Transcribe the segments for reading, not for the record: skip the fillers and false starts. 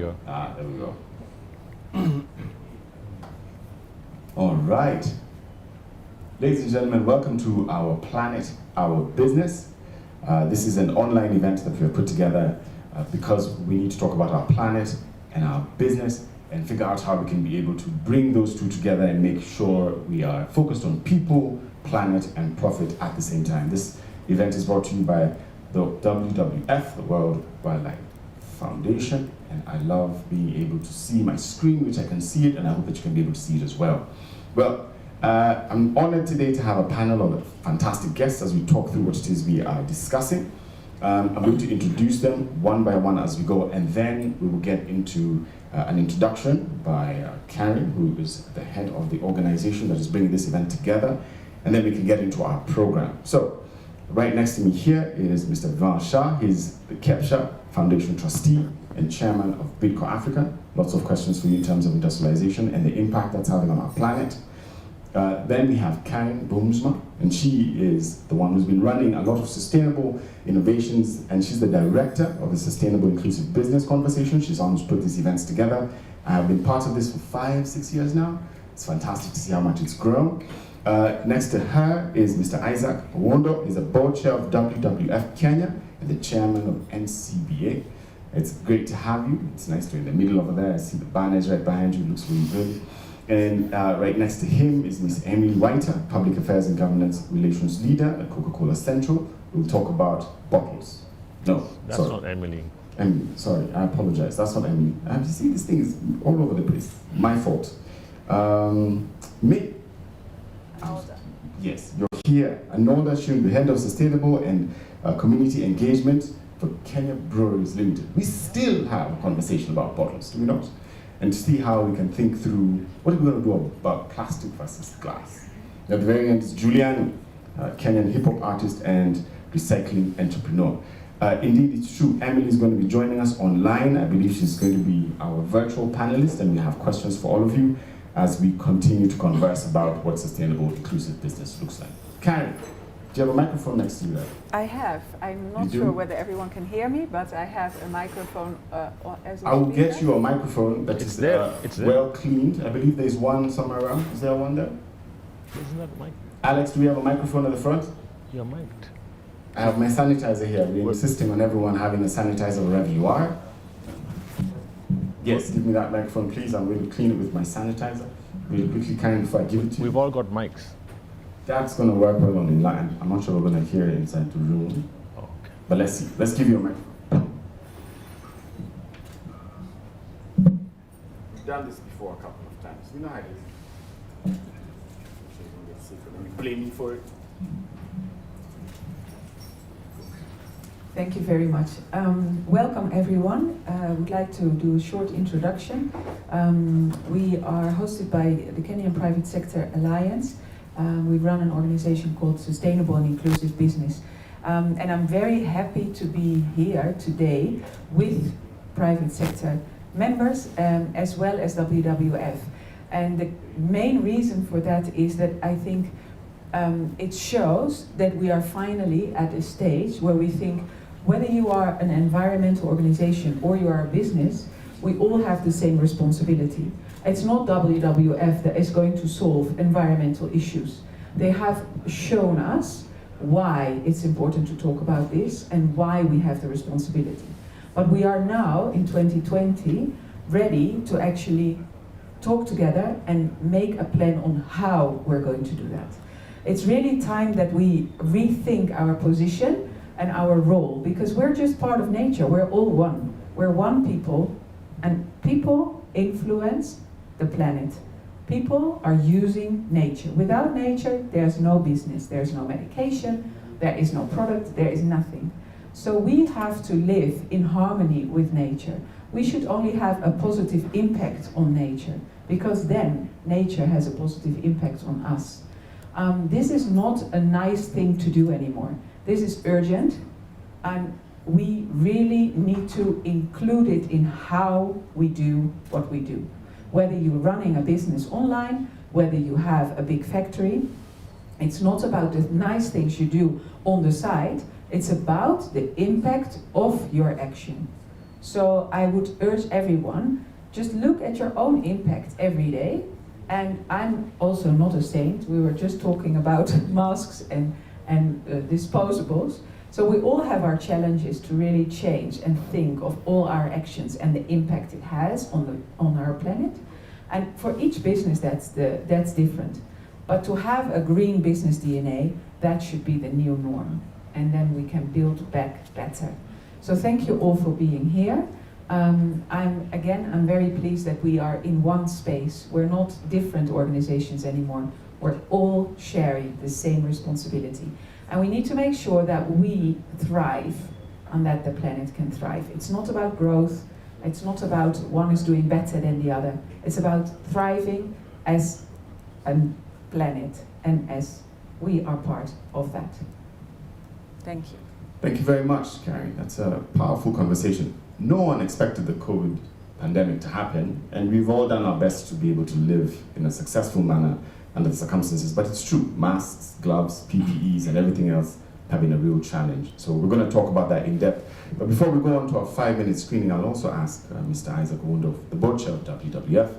go. There we go. All right. Ladies and gentlemen, welcome to Our Planet, Our Business. This is an online event that we have put together because we need to talk about our planet and our business and figure out how we can be able to bring those two together and make sure we are focused on people, planet, and profit at the same time. This event is brought to you by the WWF, the World Wildlife Foundation, and I love being able to see my screen, which I can see it, and I hope that you can be able to see it as well. Well, I'm honored today to have a panel of fantastic guests as we talk through what it is we are discussing. I'm going to introduce them one by one as we go, and then we will get into an introduction by Karen, who is the head of the organization that is bringing this event together, and then we can get into our program. So, right next to me here is Mr. Vivan Shah. He's the Kepsha Foundation trustee and chairman of Bidco Africa. Lots of questions for you in terms of industrialization and the impact that's having on our planet. Then we have Karen Boomsma, and she is the one who's been running a lot of sustainable innovations, and she's the director of the Sustainable Inclusive Business Conversation. She's almost put these events together. I have been part of this for 5-6 years now. It's fantastic to see how much it's grown. Next to her is Mr. Isaac Owondo. He's a board chair of WWF Kenya and the chairman of NCBA. It's great to have you. It's nice to be in the middle over there. I see the banners right behind you. It looks really good. And right next to him is Ms. Emily Whiter, Public Affairs and Governance Relations Leader at Coca-Cola Central. We'll talk about bottles. No, that's sorry. not Emily. Emily, sorry, I apologize. That's not Emily. You see, this thing is all over the place. My fault. Yes, you're here. Anolda Shun, the head of Sustainable and Community Engagement for Kenya Breweries Limited. We still have a conversation about bottles, do we not? And to see how we can think through what are we going to do about plastic versus glass. At the very end is Julian, Kenyan hip-hop artist and recycling entrepreneur. Indeed, it's true, Emily is going to be joining us online. I believe she's going to be our virtual panelist, and we have questions for all of you as we continue to converse about what sustainable, inclusive business looks like. Karen, do you have a microphone next to you there? I have. I'm not sure whether everyone can hear me, but I have a microphone as well. I will get you a microphone that is well cleaned. I believe there's one somewhere around. Is there one there? Isn't that mic? Alex, do we have a microphone at the front? You're mic'd. I have my sanitizer here. We're insisting on everyone having a sanitizer wherever you are. Yes, give me that microphone, please. I'm going to clean it with my sanitizer really quickly, Karen, before I give it to you. We've all got mics. That's going to work well on the line. I'm not sure we're going to hear it inside the room. Oh, okay. But let's see. Let's give you a microphone. We've done this before a couple of times. We know how it is. I'm sure you don't get sick or don't blame me for it. Thank you very much. Welcome everyone. I would like to do a short introduction. We are hosted by the Kenyan Private Sector Alliance. We run an organization called Sustainable and Inclusive Business. And I'm very happy to be here today with private sector members as well as WWF. And the main reason for that is that I think it shows that we are finally at a stage where we think whether you are an environmental organization or you are a business, we all have the same responsibility. It's not WWF that is going to solve environmental issues. They have shown us why it's important to talk about this and why we have the responsibility. But we are now, in 2020, ready to actually talk together and make a plan on how we're going to do that. It's really time that we rethink our position and our role, because we're just part of nature. We're all one. We're one people, and people influence the planet. People are using nature. Without nature, there's no business, there's no medication, there is no product, there is nothing. So we have to live in harmony with nature. We should only have a positive impact on nature, because then nature has a positive impact on us. This is not a nice thing to do anymore. This is urgent, and we really need to include it in how we do what we do. Whether you're running a business online, whether you have a big factory, it's not about the nice things you do on the side, it's about the impact of your action. So I would urge everyone, just look at your own impact every day. And I'm also not a saint. We were just talking about masks and disposables. So we all have our challenges to really change and think of all our actions and the impact it has on our planet. And for each business, that's different. But to have a green business DNA, that should be the new norm. And then we can build back better. So thank you all for being here. I'm very pleased that we are in one space. We're not different organizations anymore. We're all sharing the same responsibility. And we need to make sure that we thrive and that the planet can thrive. It's not about growth. It's not about one is doing better than the other. It's about thriving as a planet and as we are part of that. Thank you. Thank you very much, Carrie. That's a powerful conversation. No one expected the COVID pandemic to happen, and we've all done our best to be able to live in a successful manner under the circumstances. But it's true, masks, gloves, PPEs, and everything else have been a real challenge. So we're going to talk about that in depth. But before we go on to our 5-minute screening, I'll also ask Mr. Isaac Owondo, the board chair of WWF,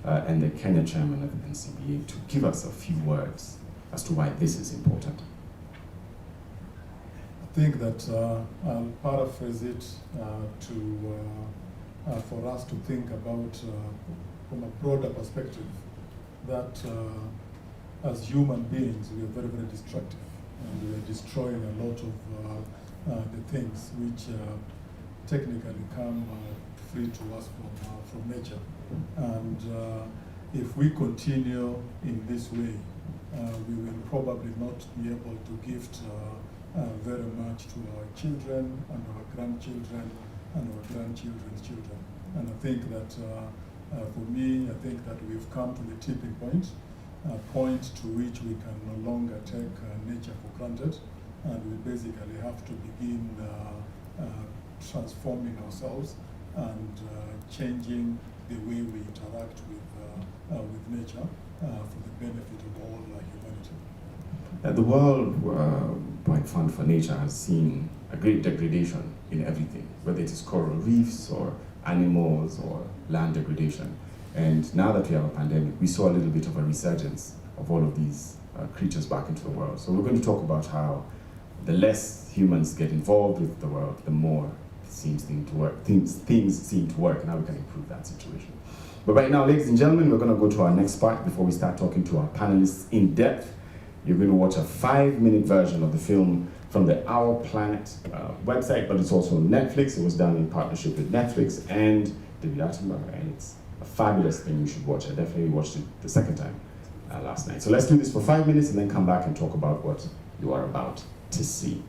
and the Kenya chairman of the NCBA, to give us a few words as to why this is important. I think that I'll paraphrase it for us to think about from a broader perspective that as human beings we are very, very destructive, and we are destroying a lot of the things which technically come free to us from nature. And if we continue in this way, we will probably not be able to gift very much to our children and our grandchildren and our grandchildren's children. And I think that for me, I think that we've come to the tipping point, a point to which we can no longer take nature for granted, and we basically have to begin transforming ourselves and changing the way we interact with nature for the benefit of all humanity. The World Wide Fund for Nature has seen a great degradation in everything, whether it is coral reefs or animals or land degradation. And now that we have a pandemic, we saw a little bit of a resurgence of all of these creatures back into the world. So we're going to talk about how the less humans get involved with the world, the more things seem to work, and how we can improve that situation. But right now, ladies and gentlemen, we're going to go to our next part before we start talking to our panelists in depth. You're going to watch a 5-minute version of the film from the Our Planet website, but it's also on Netflix. It was done in partnership with Netflix and David Attenborough, and it's a fabulous thing. You should watch it. I definitely watched it the second time last night. So let's do this for 5 minutes and then come back and talk about what you are about to see.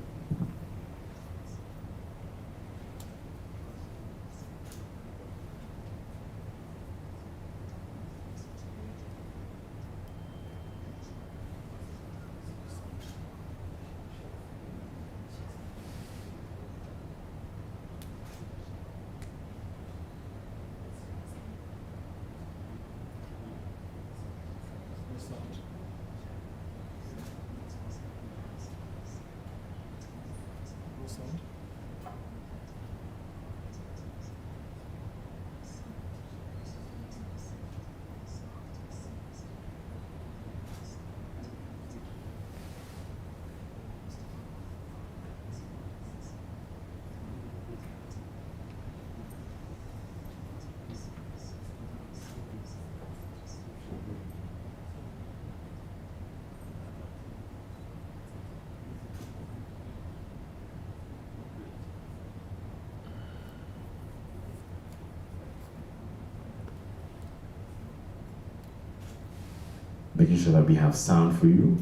Making sure that we have sound for you.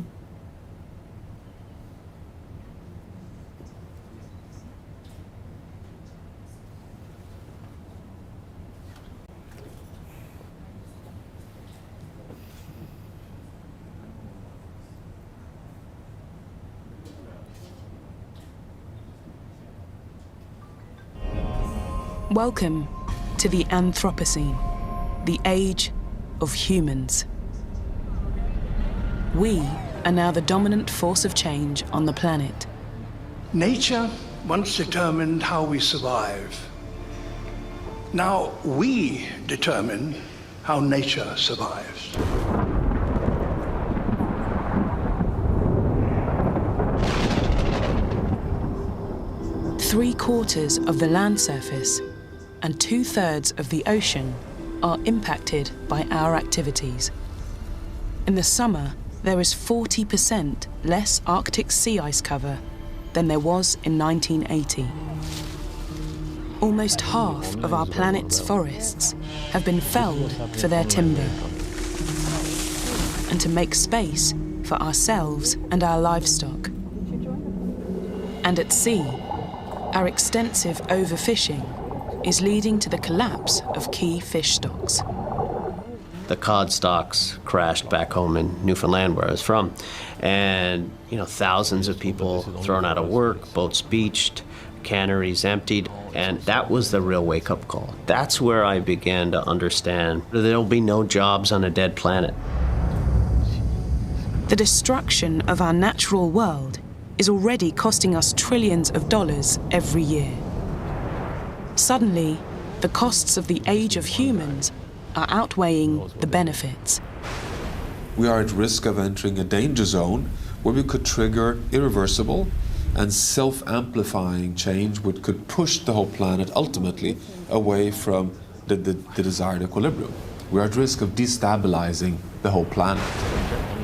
Welcome to the Anthropocene, the age of humans. We are now the dominant force of change on the planet. Nature once determined how we survive. Now we determine how nature survives. Three-quarters of the land surface and 2/3 of the ocean are impacted by our activities. In the summer, there is 40% less Arctic sea ice cover than there was in 1980. Almost half of our planet's forests have been felled for their timber and to make space for ourselves and our livestock. And at sea, our extensive overfishing is leading to the collapse of key fish stocks. The cod stocks crashed back home in Newfoundland, where I was from, and thousands of people thrown out of work, boats beached, canneries emptied, and that was the real wake-up call. That's where I began to understand there'll be no jobs on a dead planet. The destruction of our natural world is already costing us trillions of dollars every year. Suddenly, the costs of the age of humans are outweighing the benefits. We are at risk of entering a danger zone where we could trigger irreversible and self-amplifying change which could push the whole planet ultimately away from the desired equilibrium. We are at risk of destabilizing the whole planet.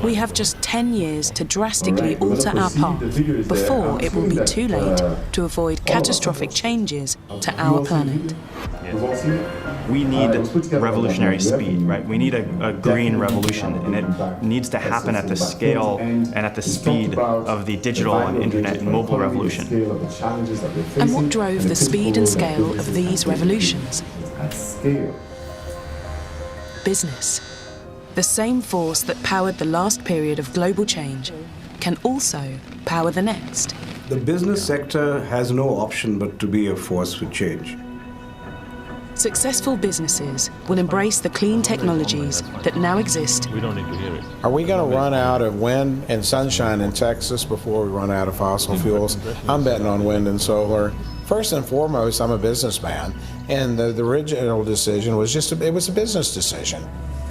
We have just 10 years to drastically alter our path before it will be too late to avoid catastrophic changes to our planet. We need revolutionary speed, right? We need a green revolution, and it needs to happen at the scale and at the speed of the digital and internet and mobile revolution. And what drove the speed and scale of these revolutions? Business. The same force that powered the last period of global change can also power the next. The business sector has no option but to be a force for change. Successful businesses will embrace the clean technologies that now exist. We don't need to hear it. Are we going to run out of wind and sunshine in Texas before we run out of fossil fuels? I'm betting on wind and solar. First and foremost, I'm a businessman, and the original decision was it was a business decision.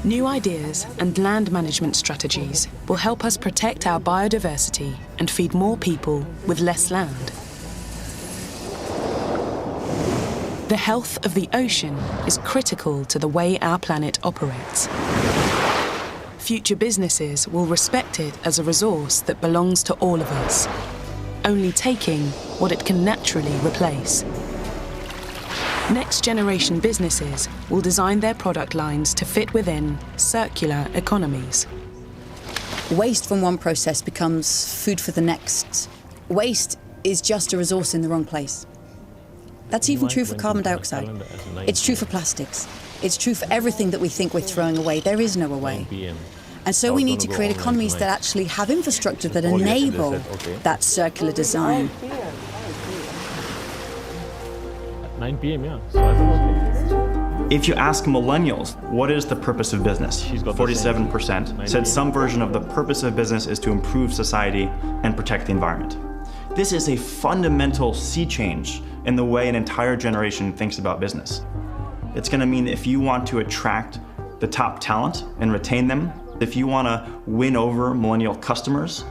New ideas and land management strategies will help us protect our biodiversity and feed more people with less land. The health of the ocean is critical to the way our planet operates. Future businesses will respect it as a resource that belongs to all of us, only taking what it can naturally replace. Next-generation businesses will design their product lines to fit within circular economies. Waste from one process becomes food for the next. Waste is just a resource in the wrong place. That's even true for carbon dioxide. It's true for plastics. It's true for everything that we think we're throwing away. There is no away. And so we need to create economies that actually have infrastructure that enable that circular design. 9 p.m., yeah. So I thought, okay. If you ask millennials, what is the purpose of business? 47% said some version of the purpose of business is to improve society and protect the environment. This is a fundamental sea change in the way an entire generation thinks about business. It's going to mean that if you want to attract the top talent and retain them, if you want to win over millennial customers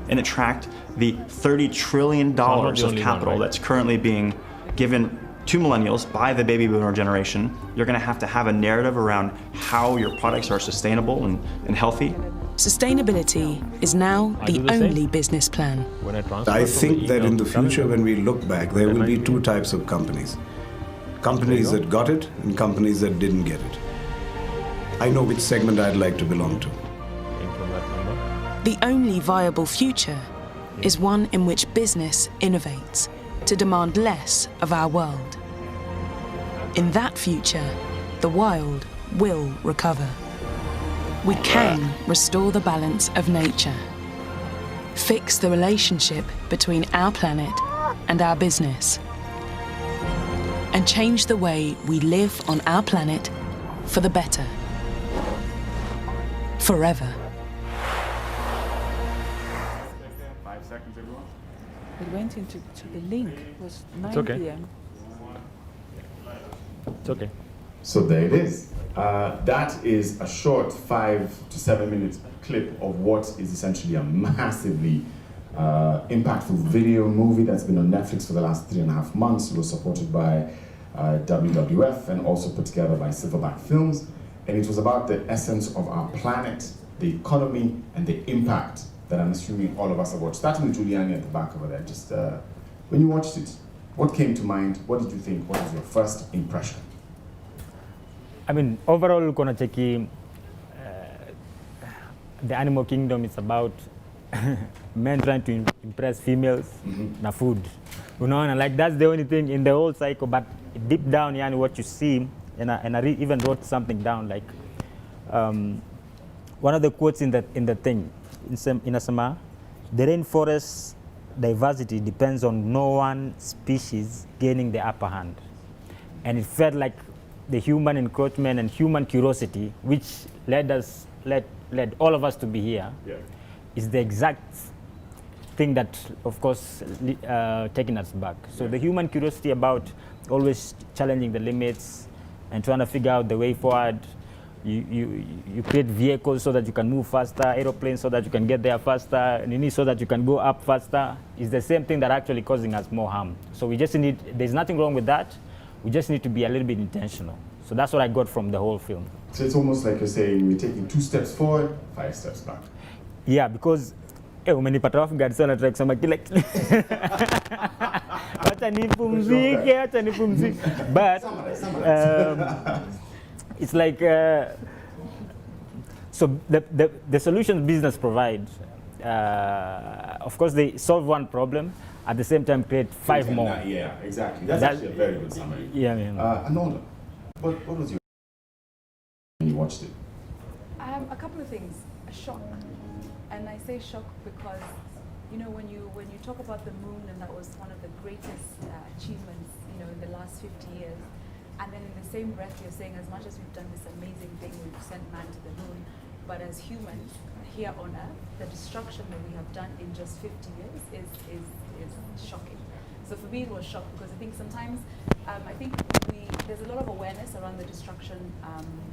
and attract the $30 trillion of capital that's currently being given to millennials by the baby boomer generation, you're going to have a narrative around how your products are sustainable and healthy. Sustainability is now the only business plan. I think that in the future, when we look back, there will be two types of companies. Companies that got it and companies that didn't get it. I know which segment I'd like to belong to. The only viable future is one in which business innovates to demand less of our world. In that future, the wild will recover. We can restore the balance of nature, fix the relationship between our planet and our business, and change the way we live on our planet for the better. Forever. 5 seconds, everyone. It went into the link. It was 9 okay. p.m. It's okay. So there it is. That is a short 5 to 7 minute clip of what is essentially a massively impactful video movie that's been on Netflix for the last 3.5 months. It was supported by WWF and also put together by Silverback Films. And it was about the essence of our planet, the economy, and the impact that I'm assuming all of us have watched. Starting with Giuliani at the back over there, just when you watched it, what came to mind? What did you think? What was your first impression? I mean, overall, Konacheki, the animal kingdom is about men trying to impress females na food. You know, and like that's the only thing in the whole cycle. But deep down, yeah, what you see, and I even wrote something down, like one of the quotes in the thing, in Asama, the rainforest diversity depends on no one species gaining the upper hand. And it felt like the human encroachment and human curiosity, which led all of us to be here, is the exact thing that, of course, taking us back. So the human curiosity about always challenging the limits and trying to figure out the way forward. You create vehicles so that you can move faster, aeroplanes so that you can get there faster, and so that you can go up faster. It's the same thing that actually causing us more harm. So we just need, there's nothing wrong with that. We just need to be a little bit intentional. So that's what I got from the whole film. So it's almost like you're saying we're taking 2 steps forward, 5 steps back. Yeah, because umenipata wafu gari sana track sama kila acha nipumzike. But it's like so the solutions business provides, of course they solve one problem, at the same time create 5 more. Yeah, exactly. That's actually a very good summary. Yeah. Anola, what was your when you watched it? A couple of things. A shock, and I say shock because you know when you talk about the moon, and that was one of the greatest achievements, you know, in the last 50 years, and then in the same breath you're saying as much as we've done this amazing thing, we've sent man to the moon, but as humans here on Earth, the destruction that we have done in just 50 years is shocking. So for me it was shock because I think sometimes there's a lot of awareness around the destruction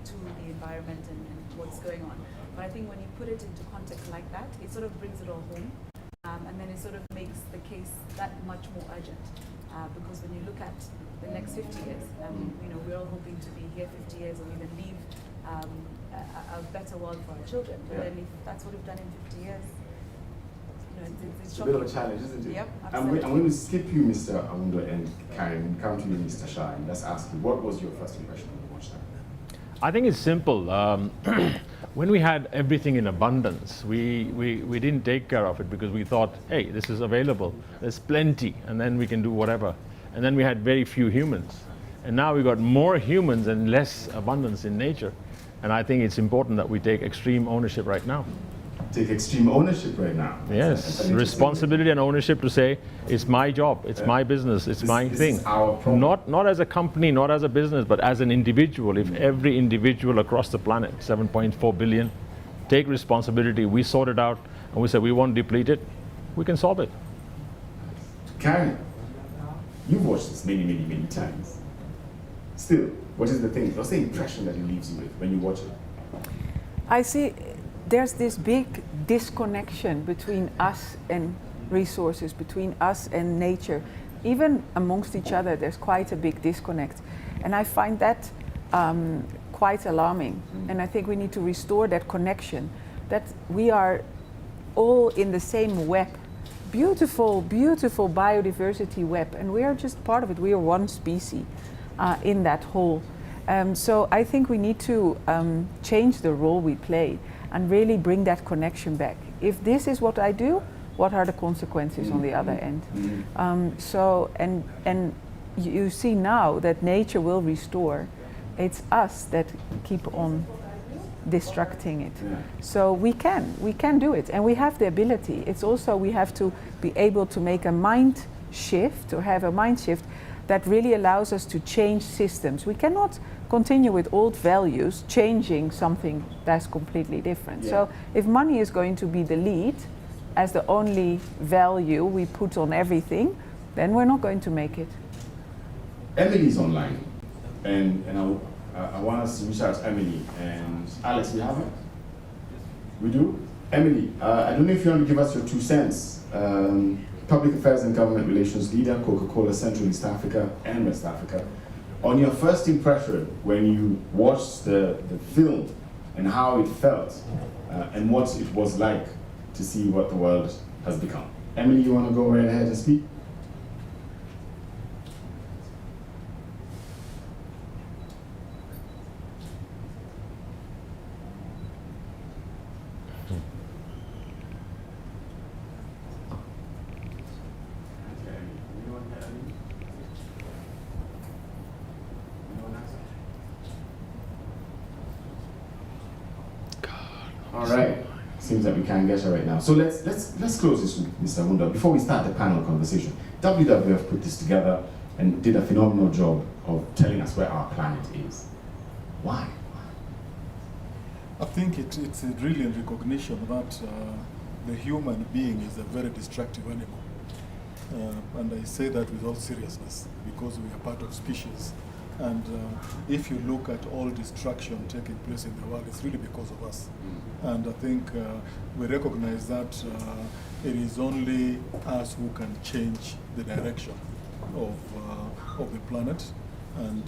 to the environment and what's going on. But I think when you put it into context like that, it sort of brings it all home. And then it sort of makes the case that much more urgent. Because when you look at the next 50 years, you know, we're all hoping to be here 50 years or even leave a better world for our children. But then if that's what we've done in 50 years, you know, it's a bit of a challenge, isn't it? Yep, absolutely. I'm going to skip you, Mr. Awundo, and Karen, come to you, Mr. Shah, and let's ask you, what was your first impression when you watched that? I think it's simple. When we had everything in abundance, we didn't take care of it because we thought, hey, this is available, there's plenty, and then we can do whatever. And then we had very few humans. And now we've got more humans and less abundance in nature. And I think it's important that we take extreme ownership right now. Take extreme ownership right now. Yes, responsibility and ownership to say, it's my job, it's my business, it's my thing. Is our problem. Not as a company, not as a business, but as an individual. If every individual across the planet, 7.4 billion, take responsibility, we sort it out, and we say we won't deplete it, we can solve it. Karen, you've watched this many, many, many times. Still, what is the thing? What's the impression that it leaves you with when you watch it? I see there's this big disconnection between us and resources, between us and nature. Even amongst each other, there's quite a big disconnect. And I find that quite alarming. And I think we need to restore that connection, that we are all in the same web. Beautiful, beautiful biodiversity web. And we are just part of it. We are one species in that whole. So I think we need to change the role we play and really bring that connection back. If this is what I do, what are the consequences on the other end? And you see now that nature will restore. It's us that keep on destructing it. So we can do it, and we have the ability. It's also we have to be able to make a mind shift, or have a mind shift that really allows us to change systems. We cannot continue with old values, changing something that's completely different. So if money is going to be the lead as the only value we put on everything, then we're not going to make it. Emily's online. And I want us to reach out to Emily and Alex. We have it? We do? Emily, I don't know if you want to give us your 2 cents. Public Affairs and Government Relations Leader, Coca-Cola Central East Africa and West Africa. On your first impression when you watched the film and how it felt and what it was like to see what the world has become. Emily, you want to go right ahead and speak? All right. Seems that we can't get her right now. So let's close this with Mr. Wunda. Before we start the panel conversation, WWF put this together and did a phenomenal job of telling us where our planet is. Why? I think it's really a recognition that the human being is a very destructive animal. And I say that with all seriousness because we are part of species. And if you look at all destruction taking place in the world, it's really because of us. And I think we recognize that it is only us who can change the direction of the planet and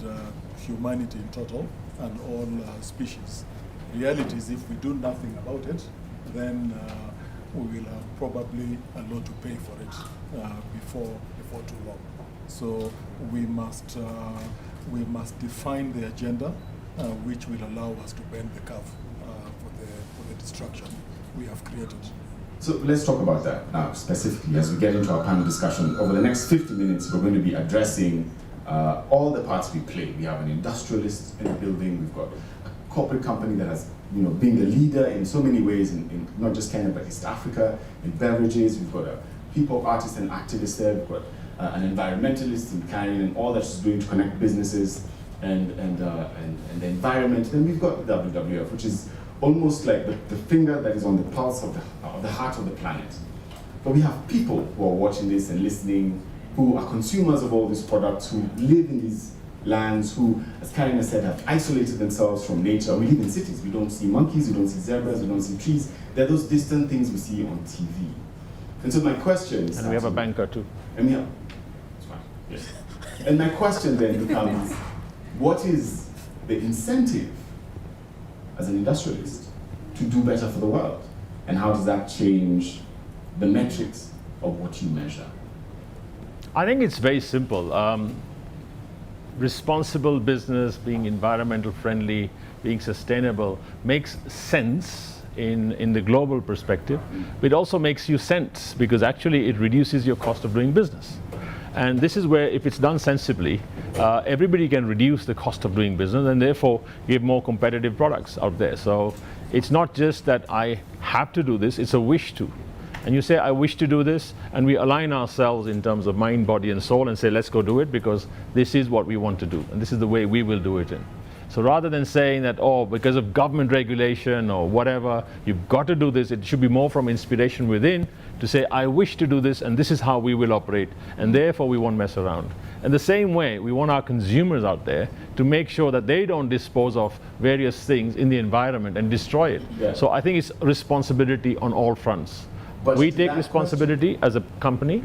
humanity in total and all species. Reality is if we do nothing about it, then we will have probably a lot to pay for it before too long. So we must define the agenda which will allow us to bend the curve for the destruction we have created. So let's talk about that now specifically as we get into our panel discussion. Over the next 50 minutes, we're going to be addressing all the parts we play. We have an industrialist in the building. We've got a corporate company that has been the leader in so many ways in not just Kenya but East Africa, in beverages. We've got a hip hop artist and activist there. We've got an environmentalist in Kenyan and all that she's doing to connect businesses and the environment. Then we've got the WWF, which is almost like the finger that is on the pulse of the heart of the planet. But we have people who are watching this and listening, who are consumers of all these products, who live in these lands, who, as Karen has said, have isolated themselves from nature. We live in cities. We don't see monkeys, we don't see zebras, we don't see trees. They're those distant things we see on TV. And so my question is... And we have a banker too. And we have... It's fine. Yes. And my question then becomes, what is the incentive as an industrialist to do better for the world? And how does that change the metrics of what you measure? I think it's very simple. Responsible business, being environmental friendly, being sustainable makes sense in the global perspective. But it also makes you sense because actually it reduces your cost of doing business. And this is where, if it's done sensibly, everybody can reduce the cost of doing business and therefore give more competitive products out there. So it's not just that I have to do this, it's a wish to. And you say, I wish to do this, and we align ourselves in terms of mind, body, and soul and say, let's go do it because this is what we want to do, and this is the way we will do it in. So rather than saying that, oh, because of government regulation or whatever, you've got to do this, it should be more from inspiration within to say, I wish to do this, and this is how we will operate, and therefore we won't mess around. And the same way, we want our consumers out there to make sure that they don't dispose of various things in the environment and destroy it. Yeah. So I think it's responsibility on all fronts. But we take responsibility as a company,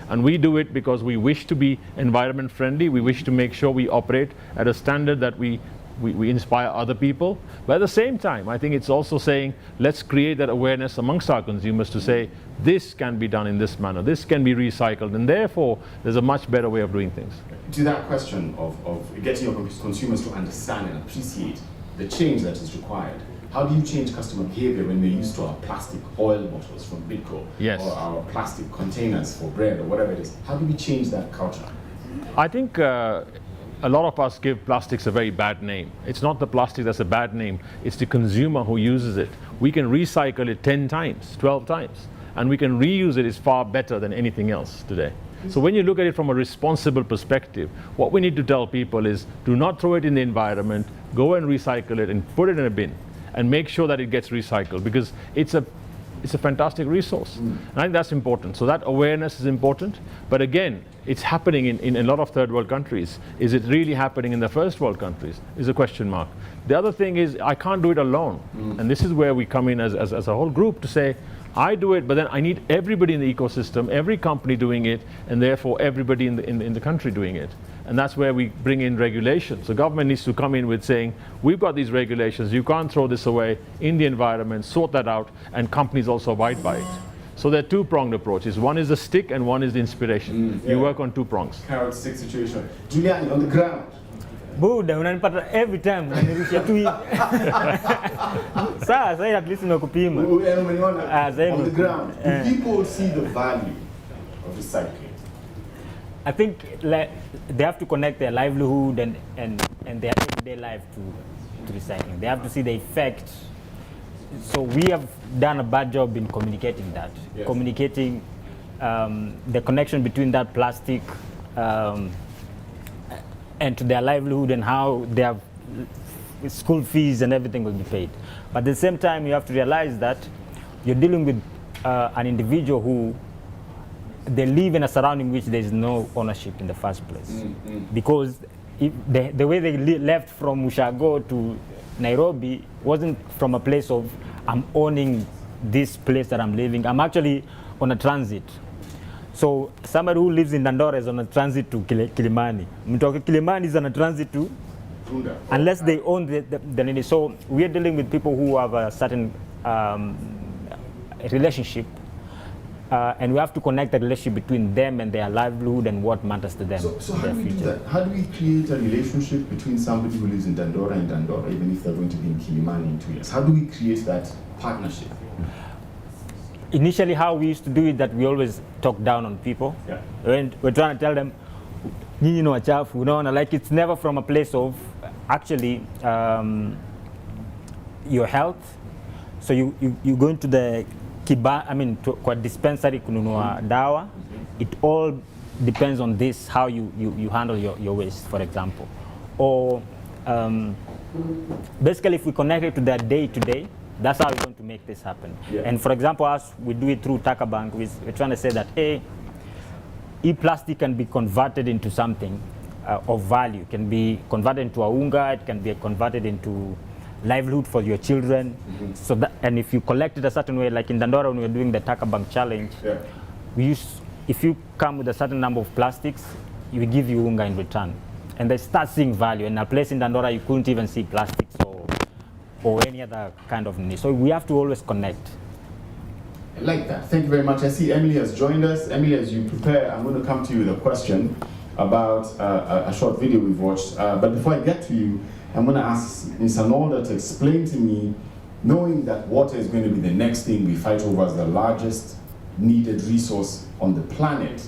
and we do it because we wish to be environment friendly. We wish to make sure we operate at a standard that we inspire other people. But at the same time, I think it's also saying, let's create that awareness amongst our consumers to say, this can be done in this manner, this can be recycled, and therefore there's a much better way of doing things. To that question of getting your consumers to understand and appreciate the change that is required, how do you change customer behavior when we're used to our plastic oil bottles from Bidco, or our plastic containers for bread or whatever it is? How do we change that culture? I think a lot of us give plastics a very bad name. It's not the plastic that's a bad name, it's the consumer who uses it. We can recycle it 10 times, 12 times, and we can reuse it is far better than anything else today. So when you look at it from a responsible perspective, what we need to tell people is, do not throw it in the environment, go and recycle it and put it in a bin, and make sure that it gets recycled, because it's a it's a fantastic resource. And I think that's important. So that awareness is important. But again, it's happening in a lot of third world countries. Is it really happening in the first world countries? Is a question mark. The other thing is, I can't do it alone. And this is where we come in as a whole group to say, I do it, but then I need everybody in the ecosystem, every company doing it, and therefore everybody in the country doing it. And that's where we bring in regulation. So government needs to come in with saying, we've got these regulations, you can't throw this away in the environment, sort that out, and companies also abide by it. So there are two-pronged approaches. One is the stick and one is the inspiration. You work on two prongs. Carrot stick situation. Julian, on the ground. Buda, unanipata every time unanirusha tu hivi. Sasa at least nimekupima. On the ground, do people see the value of recycling? I think they have to connect their livelihood and their everyday life to recycling. They have to see the effect. So we have done a bad job in communicating that. Yes. Communicating the connection between that plastic and to their livelihood and how their school fees and everything will be paid. But at the same time, you have to realize that you're dealing with an individual who they live in a surrounding which there is no ownership in the first place. Because the way they left from Ushago to Nairobi wasn't from a place of, I'm owning this place that I'm living. I'm actually on a transit. So somebody who lives in Dandora is on a transit to Kilimani. Kilimani is on a transit to, unless they own the So we are dealing with people who have a certain relationship, and we have to connect the relationship between them and their livelihood and what matters to them. So how do we do that? How do we create a relationship between somebody who lives in Dandora and Dandora, even if they're going to be in Kilimani in 2 years? How do we create that partnership? Initially, how we used to do it, that we always talk down on people. Yeah. When we're trying to tell them, you know, chafu, like it's never from a place of actually your health. So you go into the kwa dispensary kununua dawa. It all depends on this, how you handle your waste, for example. Or basically, if we connect it to their day-to-day, that's how we're going to make this happen. Yeah. And for example, us, we do it through Taka Bank. We're trying to say that, e-plastic can be converted into something of value. It can be converted into aunga, it can be converted into livelihood for your children. So that, and if you collect it a certain way, like in Dandora when we were doing the Taka Bank challenge, if you come with a certain number of plastics, we give you unga in return. And they start seeing value. In a place in Dandora, you couldn't even see plastics or any other kind of need. So we have to always connect. I like that. Thank you very much. I see Emily has joined us. Emily, as you prepare, I'm going to come to you with a question about a short video we've watched. But before I get to you, I'm going to ask Ms. Arnolda to explain to me, knowing that water is going to be the next thing we fight over as the largest needed resource on the planet,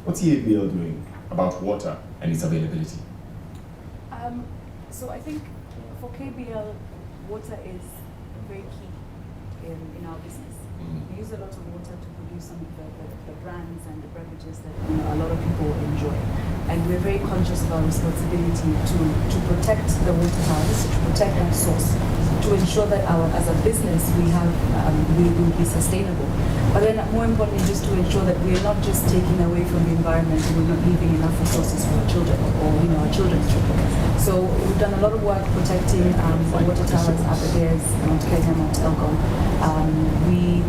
what's EABL doing about water and its availability? So I think for KBL, water is very key in our business. We use a lot of water to produce some of the brands and the beverages that a lot of people enjoy. And we're very conscious of our responsibility to protect the water towers, to protect that source, to ensure that as a business we will be sustainable. But then more importantly, just to ensure that we're not just taking away from the environment and we're not leaving enough resources for our children or our children's children. So we've done a lot of work protecting the water towers, Aberdares, Mount Kenya, Mount Elgon. We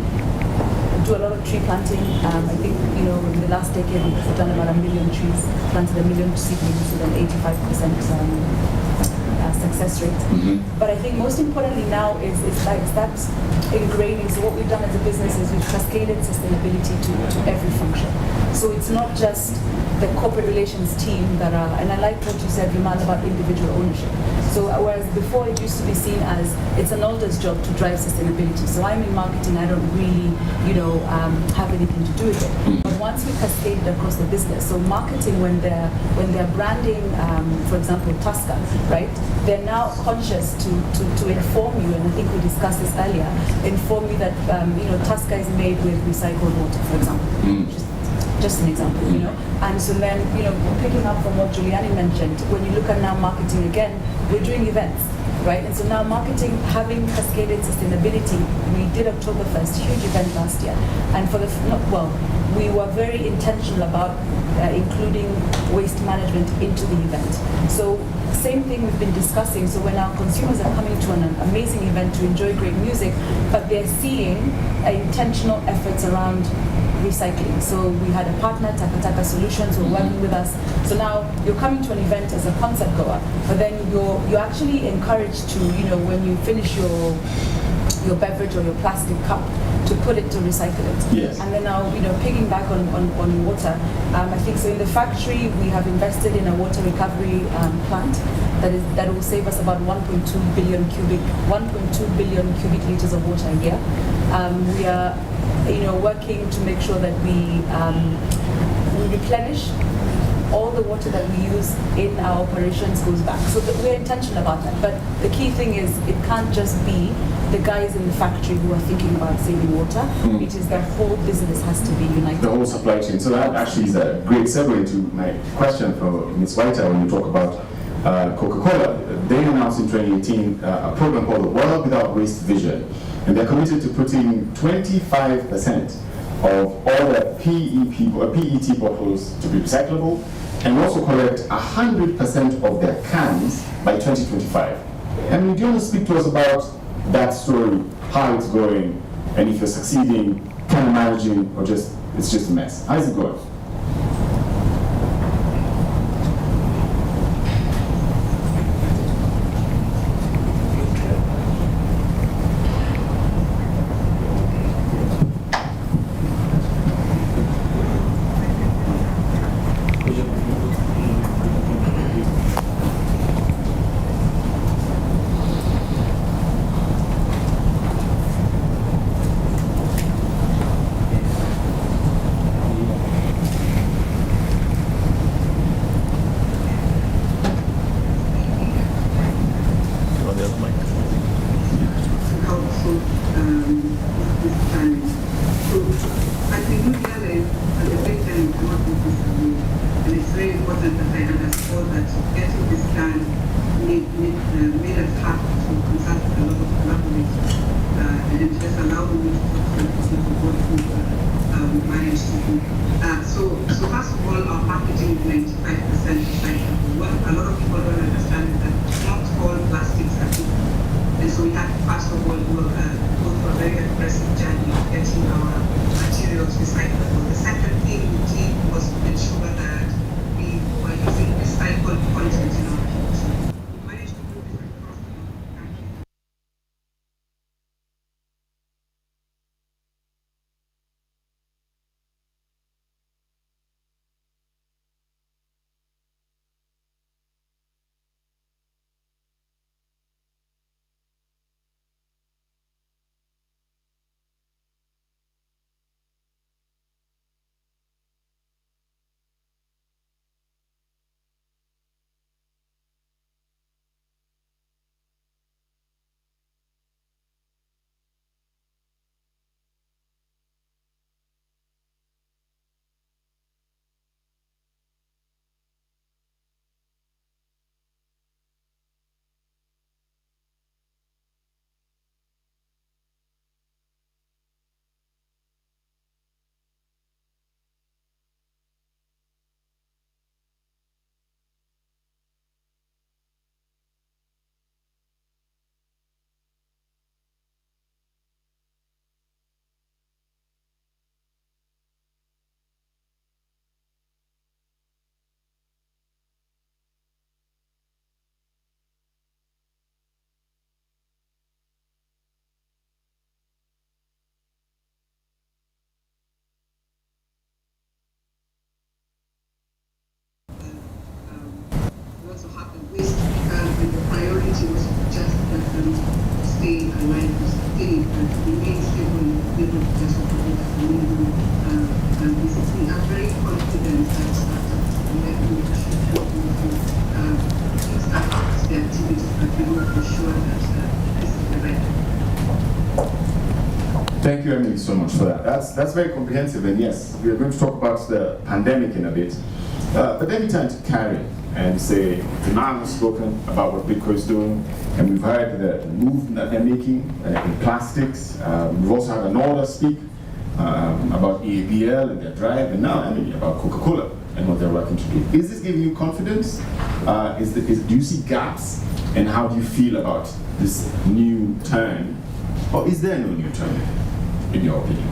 do a lot of tree planting. I think, in the last decade we've done about 1 million trees, planted 1 million seedlings with an 85% success rate. But I think most importantly now is that ingraining. So what we've done as a business is we've cascaded sustainability to every function. So it's not just the corporate relations team that are, and I like what you said, Riman, about individual ownership. So whereas before it used to be seen as it's an older's job to drive sustainability. So I'm in marketing, I don't really, have anything to do with it. But once we cascade it across the business, so marketing when they're branding, for example, Tusker, right? They're now conscious to inform you, and I think we discussed this earlier, inform you that Tusker is made with recycled water, for example. Just an example, And so then, picking up from what Giuliani mentioned, when you look at now marketing again, we're doing events. right? And so now marketing, having cascaded sustainability, we did Oktoberfest, huge event last year, and for the we were very intentional about including waste management into the event. So same thing we've been discussing. So when our consumers are coming to an amazing event to enjoy great music, but they're seeing intentional efforts around recycling. So we had a partner, Takataka Solutions, who are working with us. So now you're coming to an event as a concert goer, but then you're actually encouraged to, when you finish your beverage or your plastic cup, to put it to recycle it. Yes. And then now, piggyback on water, I think so in the factory we have invested in a water recovery plant that will save us about 1.2 billion cubic liters of water a year. We are working to make sure that we replenish all the water that we use in our operations goes back. So we're intentional about that. But the key thing is it can't just be the guys in the factory who are thinking about saving water. It is the whole business has to be united. The whole supply chain. So that actually is a great segue to my question for Ms. Whiter when you talk about Coca-Cola. They announced in 2018 a program called the World Without Waste Vision. And they're committed to putting 25% of all their PET bottles to be recyclable, and also collect 100% of their cans by 2025. And do you want to speak to us about that story, how it's going, and if you're succeeding, kind of managing, or just it's just a mess? How's it going? Thank you, Emily, so much for that. That's very comprehensive, and yes, we are going to talk about the pandemic in a bit. But then we turn to Karen, and say, Diman has spoken about what Bitco is doing, and we've heard the movement that they're making in plastics. We've also had another speak about ABL and their drive, and now about Coca-Cola and what they're working to do. Is this giving you confidence? Do you see gaps? And how do you feel about this new turn? Or is there no new turn, in your opinion?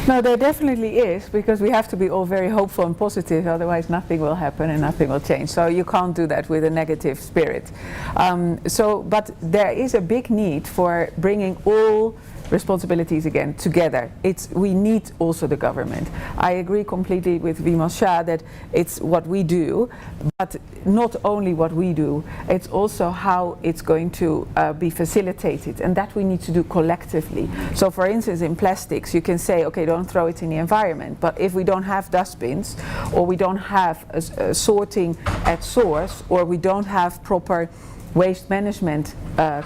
No, there definitely is, because we have to be all very hopeful and positive, otherwise nothing will happen and nothing will change. So you can't do that with a negative spirit. But there is a big need for bringing all responsibilities again together. We need also the government. I agree completely with Vimal Shah that it's what we do, but not only what we do, it's also how it's going to be facilitated, and that we need to do collectively. So for instance, in plastics, you can say, okay, don't throw it in the environment, but if we don't have dustbins, or we don't have a sorting at source, or we don't have proper waste management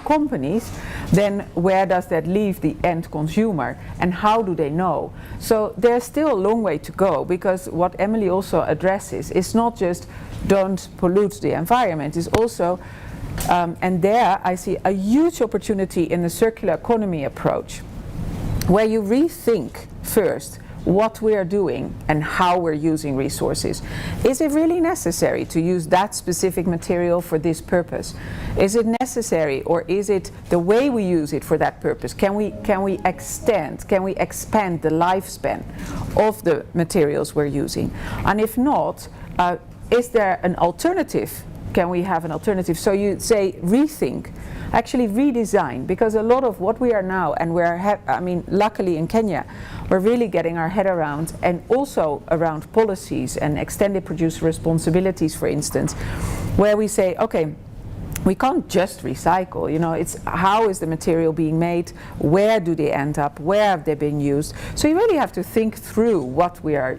companies, then where does that leave the end consumer, and how do they know? So there's still a long way to go, because what Emily also addresses is not just don't pollute the environment, it's also, and there I see a huge opportunity in the circular economy approach, where you rethink first what we are doing and how we're using resources. Is it really necessary to use that specific material for this purpose? Is it necessary, or is it the way we use it for that purpose? Can we expand the lifespan of the materials we're using? And if not, is there an alternative? Can we have an alternative? So you say rethink, actually redesign, because a lot of what we are now, and luckily in Kenya, we're really getting our head around, and also around policies and extended producer responsibilities, for instance, where we say, okay, we can't just recycle, it's how is the material being made, where do they end up, where have they been used. So you really have to think through what we are,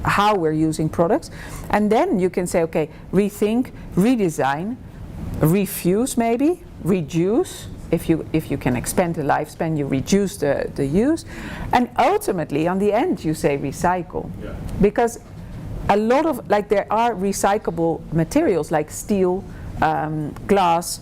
how we're using products, and then you can say, okay, rethink, redesign, refuse maybe, reduce. If you can expand the lifespan, you reduce the use, and ultimately on the end you say recycle. Yeah. Because a lot of, there are recyclable materials like steel, glass,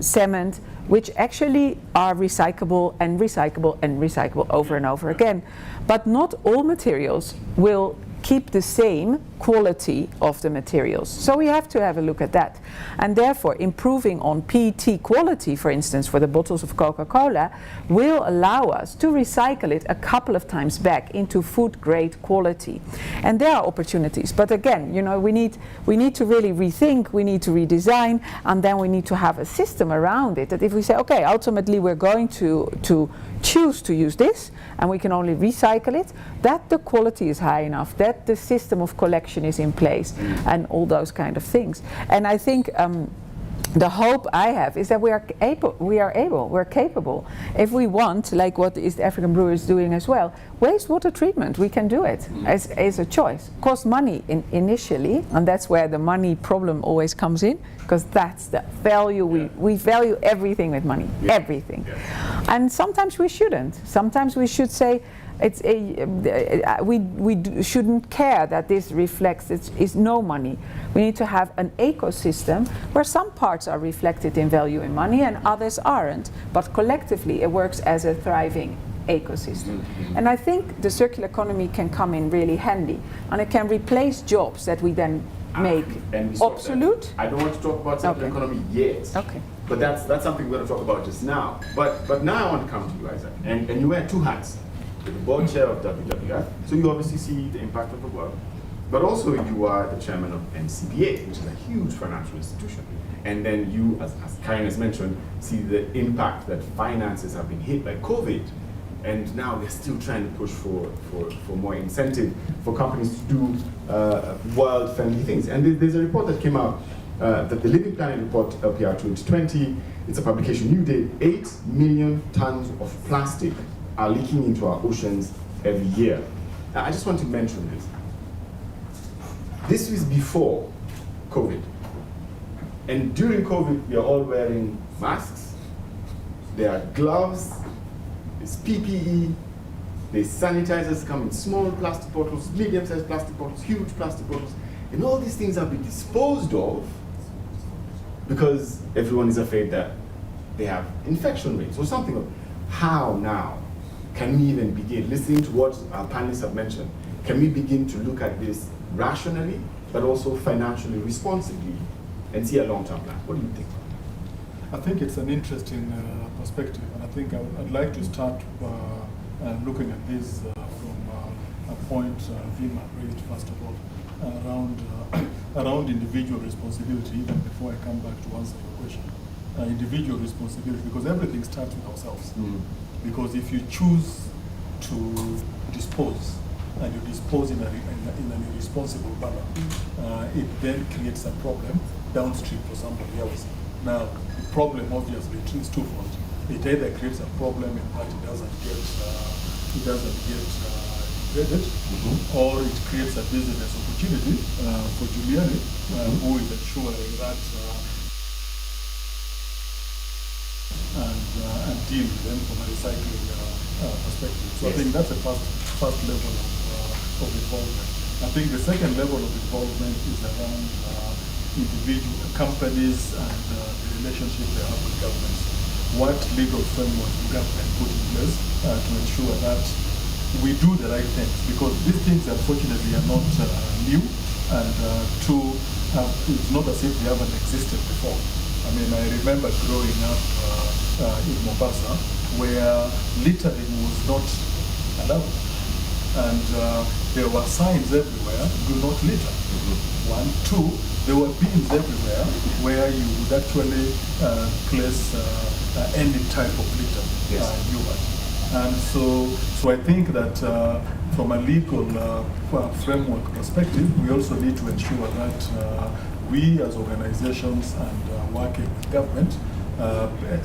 cement, which actually are recyclable and recyclable and recyclable over and over again. But not all materials will keep the same quality of the materials. So we have to have a look at that. And therefore, improving on PET quality, for instance, for the bottles of Coca-Cola, will allow us to recycle it a couple of times back into food grade quality. And there are opportunities. But again, we need to really rethink, we need to redesign, and then we need to have a system around it, that if we say, okay, ultimately we're going to choose to use this, and we can only recycle it, that the quality is high enough, that the system of collection is in place, and all those kind of things. And I think the hope I have is that we're capable. If we want, like what East African Brewers is doing as well, wastewater treatment, we can do it as a choice. Costs money initially, and that's where the money problem always comes in, because that's the value. We value everything with money, everything. And sometimes we shouldn't. Sometimes we should say, we shouldn't care that this reflects is no money. We need to have an ecosystem where some parts are reflected in value in money and others aren't, but collectively it works as a thriving ecosystem. And I think the circular economy can come in really handy, and it can replace jobs that we then make obsolete. I don't want to talk about circular economy yet. Okay. But that's something we're going to talk about just now. But now I want to come to you, Isaac. And you wear two hats. You're the board chair of WWF, so you obviously see the impact of the work. But also you are the chairman of NCBA, which is a huge financial institution. And then you, as Karen has mentioned, see the impact that finances have been hit by COVID. And now they're still trying to push for more incentive for companies to do world-friendly things. And there's a report that came out, the Living Planet Report, LPR 2020. It's a publication new date. 8 million tons of plastic are leaking into our oceans every year. Now, I just want to mention this. This was before COVID. And during COVID, we are all wearing masks. There are gloves. There's PPE. There's sanitizers come in small plastic bottles, medium-sized plastic bottles, huge plastic bottles. And all these things have been disposed of because everyone is afraid that they have infection rates or something. How now can we even begin, listening to what our panelists have mentioned, can we begin to look at this rationally, but also financially responsibly, and see a long-term plan? What do you think? I think it's an interesting perspective, and I think I'd like to start looking at this from a point Vima raised first of all, around individual responsibility, even before I come back to answer your question. Individual responsibility, because everything starts with ourselves. Because if you choose to dispose, and you dispose in an irresponsible manner, it then creates a problem downstream for somebody else. Now, the problem obviously is twofold. It either creates a problem in that it doesn't get degraded, or it creates a business opportunity for Giuliani, who is ensuring that and deal with them from a recycling perspective. So I think that's the first level of involvement. I think the second level of involvement is around individual companies and the relationship they have with governments. What legal framework do government put in place to ensure that we do the right things? Because these things, unfortunately, are not new, and it's not as if they haven't existed before. I mean, I remember growing up in Mombasa, where littering was not allowed. And there were signs everywhere, do not litter. One. Two, there were bins everywhere where you would actually place any type of litter you had. And so I think that from a legal framework perspective, we also need to ensure that we as organizations and working with government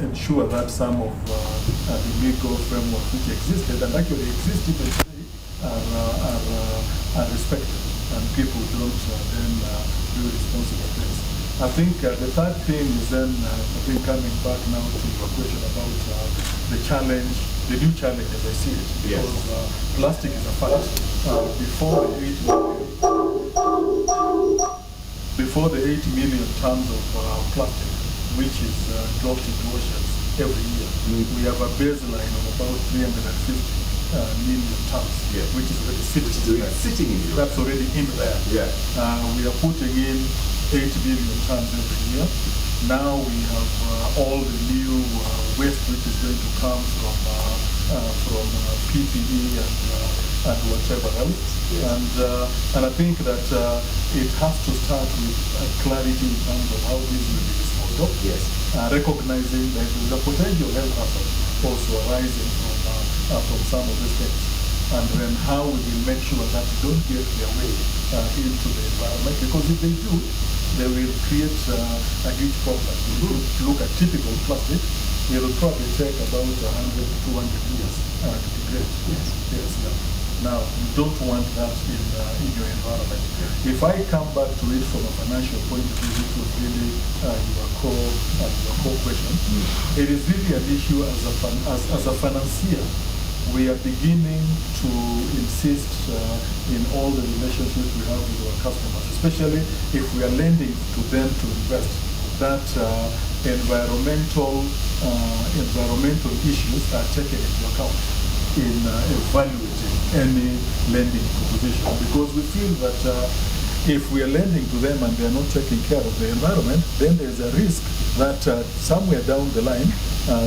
ensure that some of the legal framework which existed and actually exist even today are respected, and people don't then do responsible things. I think the third thing is then, I think coming back now to your question about the challenge, the new challenge as I see it, because plastic is a fact. Before the 8 million tons of plastic, which is dropped into oceans every year, we have a baseline of about 350 million tons, which is already sitting in there. That's already in there. We are putting in 8 billion tons every year. Now we have all the new waste which is going to come from PPE and whatever else. And I think that it has to start with clarity in terms of how this will be disposed of. Recognizing that there is a potential health hazard also arising from some of these things. And then how we will make sure that they don't get their way into the environment, because if they do, they will create a huge problem. If you look at typical plastic, it will probably take about 100 to 200 years to degrade. Now, you don't want that in your environment. If I come back to it from a financial point of view, which was really your core question, it is really an issue as a financier. We are beginning to insist in all the relationships we have with our customers, especially if we are lending to them to invest, that environmental issues are taken into account in evaluating any lending proposition, because we feel that if we are lending to them and they are not taking care of the environment, then there is a risk that somewhere down the line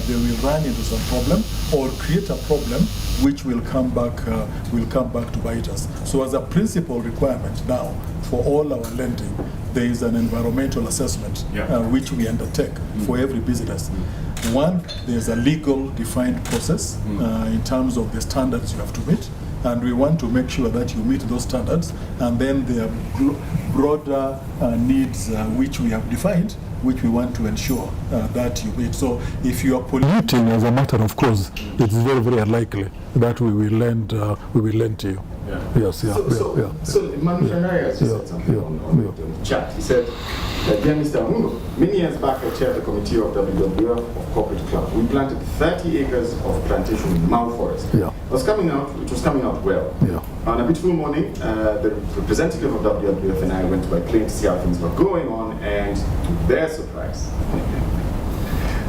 they will run into some problem or create a problem which will come back to bite us. So as a principal requirement now for all our lending, there is an environmental assessment which we undertake for every business. One, there's a legal defined process in terms of the standards you have to meet, and we want to make sure that you meet those standards, and then there are broader needs which we have defined, which we want to ensure that you meet. So if you are polluting as a matter of course, it's very, very unlikely that we will lend to you. So Manu Shangari has just said something on the chat. He said that, dear Mr. Mungo, many years back I chaired the committee of WWF of Corporate Club. We planted 30 acres of plantation in Mount Forest. It was coming out well. Yeah. On a beautiful morning, the representative of WWF and I went by plane to see how things were going on, and to their surprise,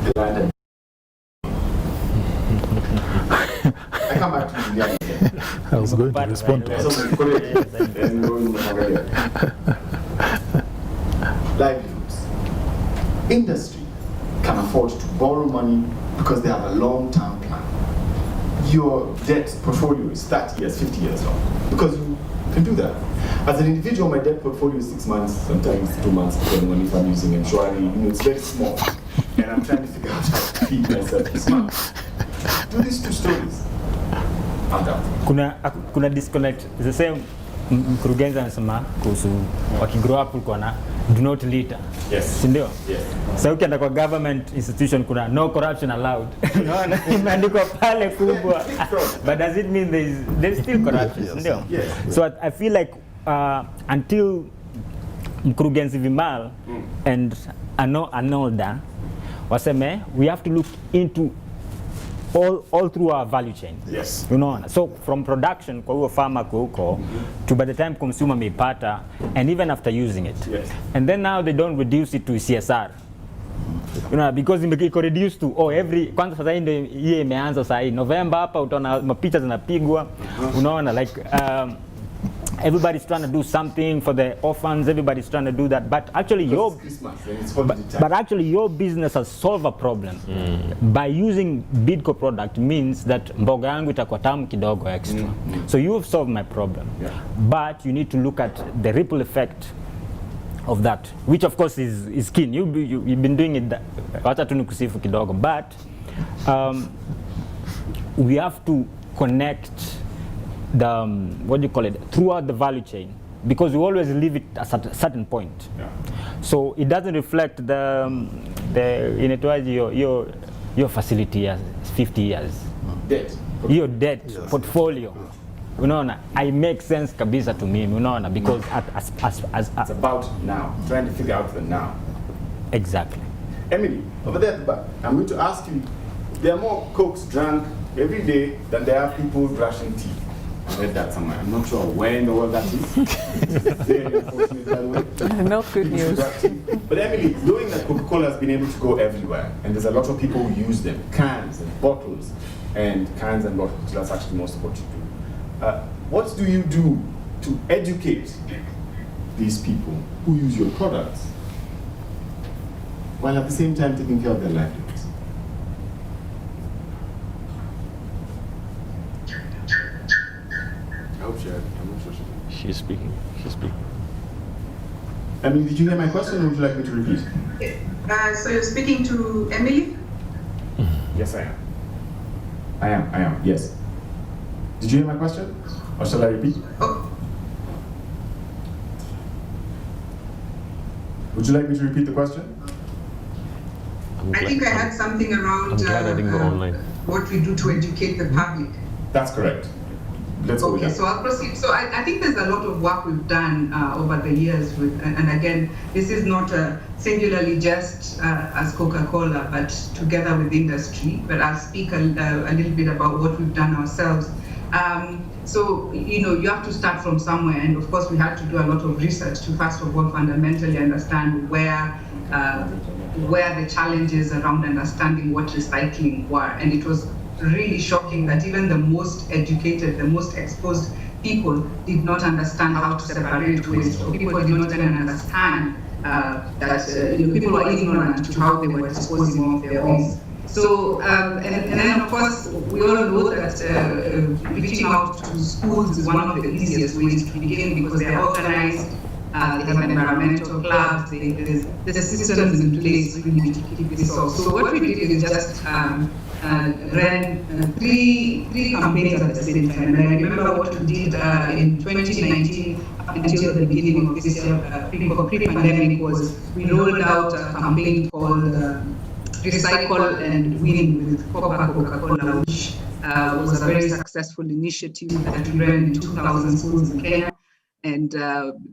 the landed. I come back to India again. I was going to respond to Livelihoods. Industry can afford to borrow money because they have a long-term plan. Your debt portfolio is 30 years, 50 years long, because you can do that. As an individual, my debt portfolio is 6 months, sometimes 2 months, depending on if I'm using Mshwari. It's very small, and I'm trying to figure out how to feed myself this month. Do these two stories. Kuna disconnect. The same mkurugenzi anasema kuhusu wakigrow up kulikuwa na do not litter. Yes. Si ndio? Yes. Sasa ukienda kwa government institution kuna no corruption allowed. Unaona imeandikwa pale kubwa. But does it mean there's still corruption? Yes. Ndio? Yes. So I feel like until mkurugenzi Vimal and Anolda waseme we have to look into all through our value chain. Yes. You know, so from production kwa huo farmer huko to by the time consumer meipata and even after using it. Yes. And then now they don't reduce it to CSR. You know, because iko reduced to every kwanza sasa hii ndio hii imeanza sasa hii November hapa utaona mapicha zinapigwa. Unaona like everybody's trying to do something for the orphans, everybody's trying to do that, but actually your business has solved a problem. By using Bidco product means that mboga yangu itakuwa tamu kidogo extra. So you've solved my problem. Yeah. But you need to look at the ripple effect of that, which of course is keen. You've been doing it wacha tu nikusifu kidogo, but we have to connect the what do you call it, throughout the value chain, because we always leave it at a certain point. Yeah. So it doesn't reflect your facility as 50 years. Debt. Your debt portfolio. Unaona, I make sense kabisa to me, unaona, because it's about now, trying to figure out the now. Exactly. Emily, over there at the back, I'm going to ask you, there are more cokes drunk every day than there are people brushing teeth. I read that somewhere. I'm not sure when or what that is. Very unfortunate, by the way. Not good news. But Emily, knowing that Coca-Cola has been able to go everywhere, and there's a lot of people who use them, cans and bottles, and cans and bottles, that's actually most of what you do. What do you do to educate these people who use your products, while at the same time taking care of their livelihoods? She's speaking. Emily, did you hear my question, or would you like me to repeat? So you're speaking to Emily? Yes, I am, yes. Did you hear my question, or shall I repeat? Oh. Would you like me to repeat the question? I think I had something around I'm glad I didn't go online. what we do to educate the public. That's correct. Let's go with that. So I'll proceed. So I think there's a lot of work we've done over the years with, and again, this is not singularly just as Coca-Cola, but together with industry. But I'll speak a little bit about what we've done ourselves. So, you have to start from somewhere, and of course we had to do a lot of research to first of all fundamentally understand where the challenges around understanding what recycling were. And it was really shocking that even the most educated, the most exposed people did not understand how to separate waste, or people did not even understand that people were ignorant to how they were disposing of their waste. So, and then of course, we all know that reaching out to schools is one of the easiest ways to begin, because they are organized, they have environmental clubs, there's systems in place really to keep this off. So what we did is just ran three campaigns at the same time. And I remember what we did in 2019 up until the beginning of this year, pre-pandemic, was we rolled out a campaign called Recycle and Win with Coca-Cola, which was a very successful initiative that we ran in 2,000 schools in Kenya. And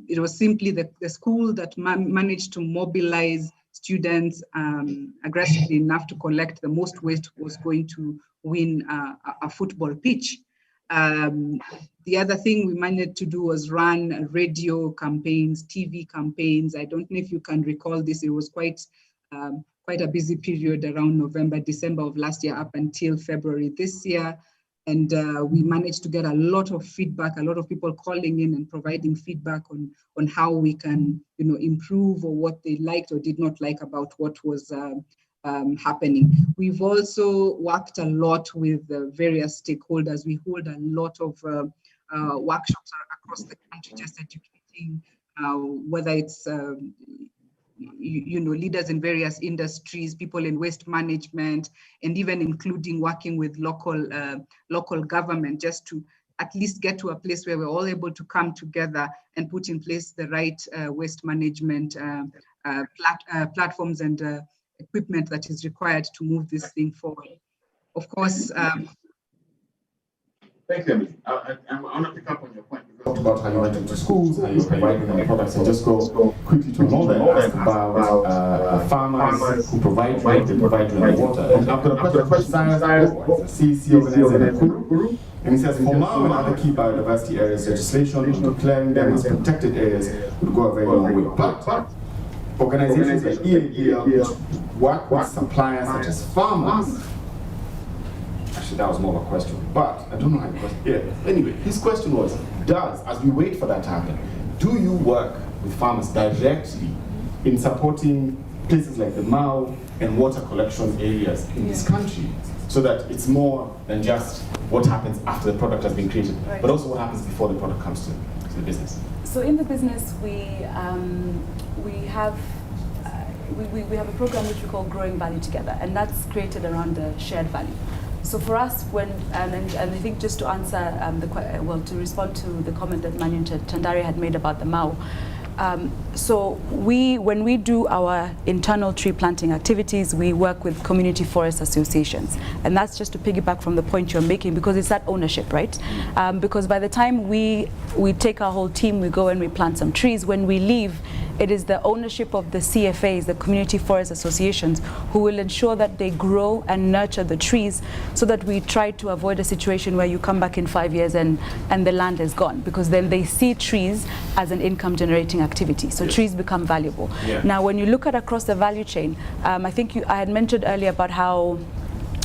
it was simply the school that managed to mobilize students aggressively enough to collect the most waste was going to win a football pitch. The other thing we managed to do was run radio campaigns, TV campaigns. I don't know if you can recall this. It was quite a busy period around November, December of last year up until February this year. And we managed to get a lot of feedback, a lot of people calling in and providing feedback on how we can, improve, or what they liked or did not like about what was happening. We've also worked a lot with various stakeholders. We hold a lot of workshops across the country, just educating, whether it's leaders in various industries, people in waste management, and even including working with local government, just to at least get to a place where we're all able to come together and put in place the right waste management platforms and equipment that is required to move this thing forward. Of course. Thank you, Emily. I want to pick up on your point. You talked about how you went into schools, how you're providing them products, and just go quickly to another and ask about farmers who provide you, they provide you in the water. And I've got a question for Cyrus, the CEC organizer in Nakuru. And he says, for Mau and other key biodiversity areas, legislation on declaring them as protected areas would go a very long way. But organizations like EABL work with suppliers such as farmers. Actually, that was more of a question, but I don't know how the question. Yeah. Anyway, his question was: as we wait for that to happen, do you work with farmers directly in supporting places like the Mau and water collection areas in this country, so that it's more than just what happens after the product has been created, but also what happens before the product comes to the business? So in the business, we have a program which we call Growing Value Together, and that's created around the shared value. So for us, and I think just to answer to respond to the comment that Manu Tandari had made about the Mau. When we do our internal tree planting activities, we work with community forest associations, and that's just to piggyback from the point you're making, because it's that ownership, right? Because by the time we take our whole team, we go and we plant some trees. When we leave, it is the ownership of the CFAs, the community forest associations, who will ensure that they grow and nurture the trees, so that we try to avoid a situation where you come back in 5 years and the land is gone, because then they see trees as an income generating activity. So trees become valuable. Yeah. Now, when you look at across the value chain, I think I had mentioned earlier about how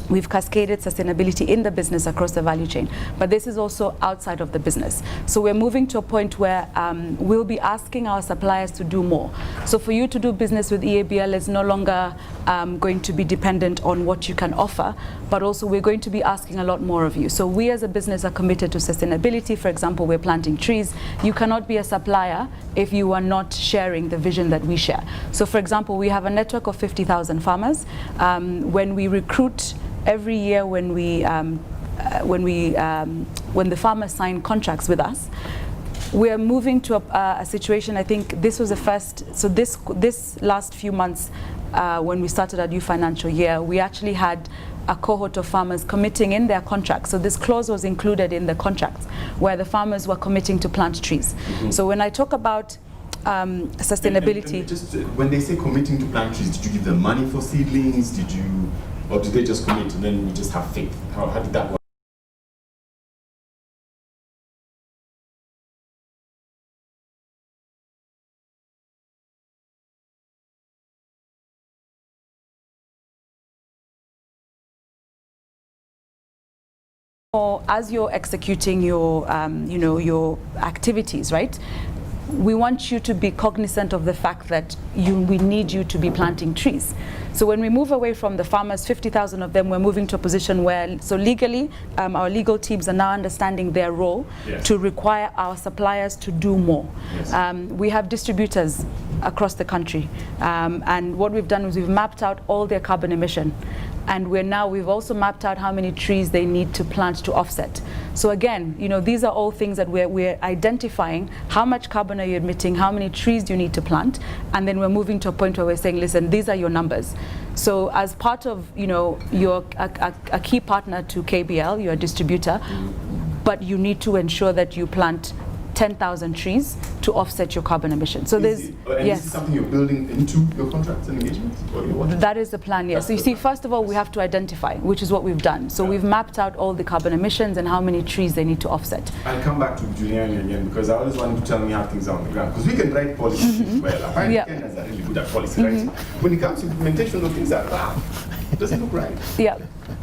we've cascaded sustainability in the business across the value chain, but this is also outside of the business. So we're moving to a point where we'll be asking our suppliers to do more. So for you to do business with EABL is no longer going to be dependent on what you can offer, but also we're going to be asking a lot more of you. So we as a business are committed to sustainability. For example, we're planting trees. You cannot be a supplier if you are not sharing the vision that we share. So for example, we have a network of 50,000 farmers. When we recruit every year, when the farmers sign contracts with us, we are moving to a situation. I think this was the first. So this last few months, when we started our new financial year, we actually had a cohort of farmers committing in their contracts. So this clause was included in the contracts, where the farmers were committing to plant trees. Mm-hmm. So when I talk about sustainability, and just when they say committing to plant trees, did you give them money for seedlings? Or did they just commit and then we just have faith? How did that work? Or as you're executing your, your activities, right? We want you to be cognizant of the fact that we need you to be planting trees. So when we move away from the farmers, 50,000 of them, we're moving to a position where, so legally, our legal teams are now understanding their role to require our suppliers to do more. Yes. We have distributors across the country, and what we've done is we've mapped out all their carbon emission. And we've also mapped out how many trees they need to plant to offset. So again, these are all things that we're identifying. How much carbon are you emitting? How many trees do you need to plant? And then we're moving to a point where we're saying, listen, these are your numbers. So as part of, you're a key partner to KBL, you're a distributor, but you need to ensure that you plant 10,000 trees to offset your carbon emissions. So This is something you're building into your contracts and engagements? That is the plan, yes. So you see, first of all, we have to identify, which is what we've done. So we've mapped out all the carbon emissions and how many trees they need to offset. I'll come back to Juliani again, because I always want you to tell me how things are on the ground. Because we can write policy well. Apparently Kenyans are really good at policy writing. When it comes to implementation of things, it doesn't look right. Yeah.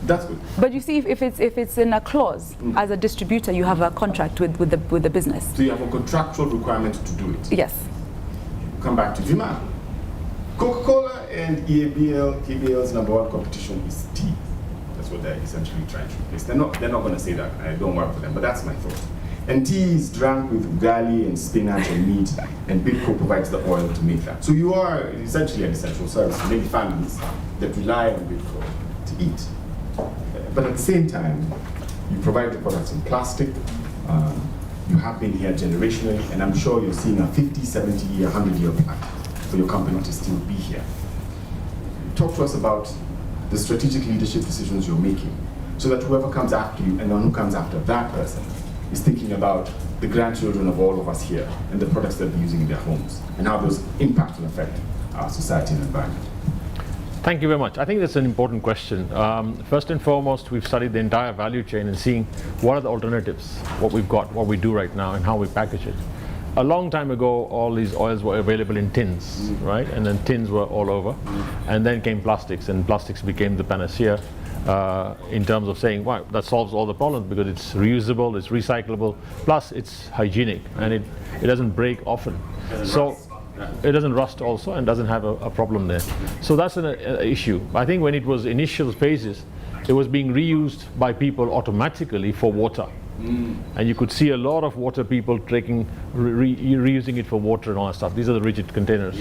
That's good. But you see, if it's in a clause, as a distributor, you have a contract with the business. So you have a contractual requirement to do it? Yes. Come back to Vima. Coca-Cola and EABL, KBL's #1 competition is tea. That's what they're essentially trying to replace. They're not going to say that. I don't work for them, but that's my thought. And tea is drunk with ugali and spinach and meat, and Bidco provides the oil to make that. So you are essentially an essential service to many families that rely on Bidco to eat. But at the same time, you provide the products in plastic. You have been here generationally, and I'm sure you're seeing a 50, 70 year, 100-year plan for your company to still be here. Talk to us about the strategic leadership decisions you're making, so that whoever comes after you and who comes after that person is thinking about the grandchildren of all of us here and the products they'll be using in their homes, and how those impact and affect our society and environment. Thank you very much. I think that's an important question. First and foremost, we've studied the entire value chain and seeing what are the alternatives, what we've got, what we do right now, and how we package it. A long time ago, all these oils were available in tins, right? And then tins were all over. And then came plastics, and plastics became the panacea in terms of saying, wow, that solves all the problems because it's reusable, it's recyclable, plus it's hygienic, and it doesn't break often. It doesn't rust also, and doesn't have a problem there. So that's an issue. I think when it was initial phases, it was being reused by people automatically for water. And you could see a lot of water people reusing it for water and all that stuff. These are the rigid containers.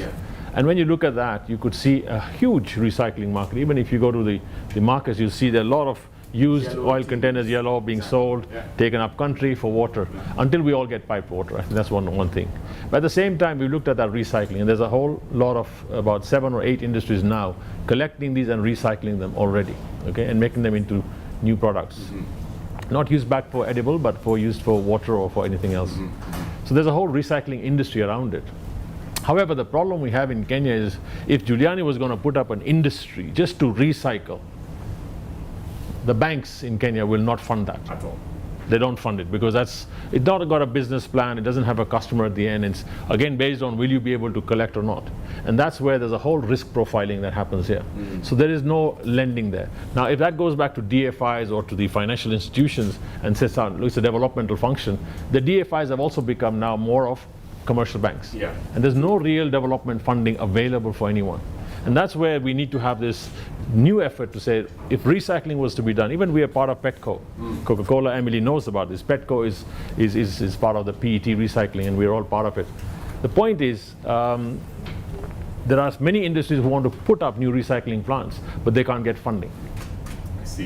And when you look at that, you could see a huge recycling market. Even if you go to the markets, you'll see there are a lot of used oil containers, yellow, being sold, taken up country for water, until we all get piped water. I think that's one thing. But at the same time, we looked at that recycling, and there's a whole lot of about 7 or 8 industries now collecting these and recycling them already, okay, and making them into new products. Not used back for edible, but used for water or for anything else. So there's a whole recycling industry around it. However, the problem we have in Kenya is, if Giuliani was going to put up an industry just to recycle, the banks in Kenya will not fund that at all. They don't fund it because it's not got a business plan, it doesn't have a customer at the end. It's again based on will you be able to collect or not. And that's where there's a whole risk profiling that happens here. So there is no lending there. Now if that goes back to DFIs or to the financial institutions and says it's a developmental function, the DFIs have also become now more of commercial banks. And there's no real development funding available for anyone. And that's where we need to have this new effort to say, if recycling was to be done, even we are part of Petco. Coca-Cola, Emily knows about this. Petco is part of the PET recycling, and we're all part of it. The point is, there are many industries who want to put up new recycling plants, but they can't get funding.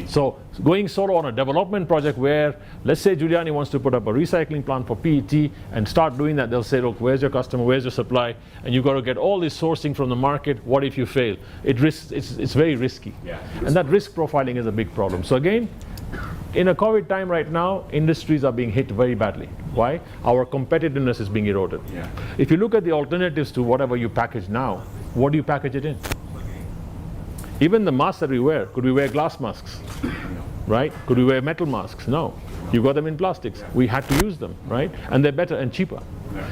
So going solo on a development project where, let's say Giuliani wants to put up a recycling plant for PET and start doing that, they'll say, look, where's your customer, where's your supply, and you've got to get all this sourcing from the market. What if you fail? It's very risky. And that risk profiling is a big problem. So again, in a COVID time right now, industries are being hit very badly. Why? Our competitiveness is being eroded. If you look at the alternatives to whatever you package now, what do you package it in? Even the masks that we wear, could we wear glass masks, right? Could we wear metal masks? No. You got them in plastics. We had to use them, right? And they're better and cheaper.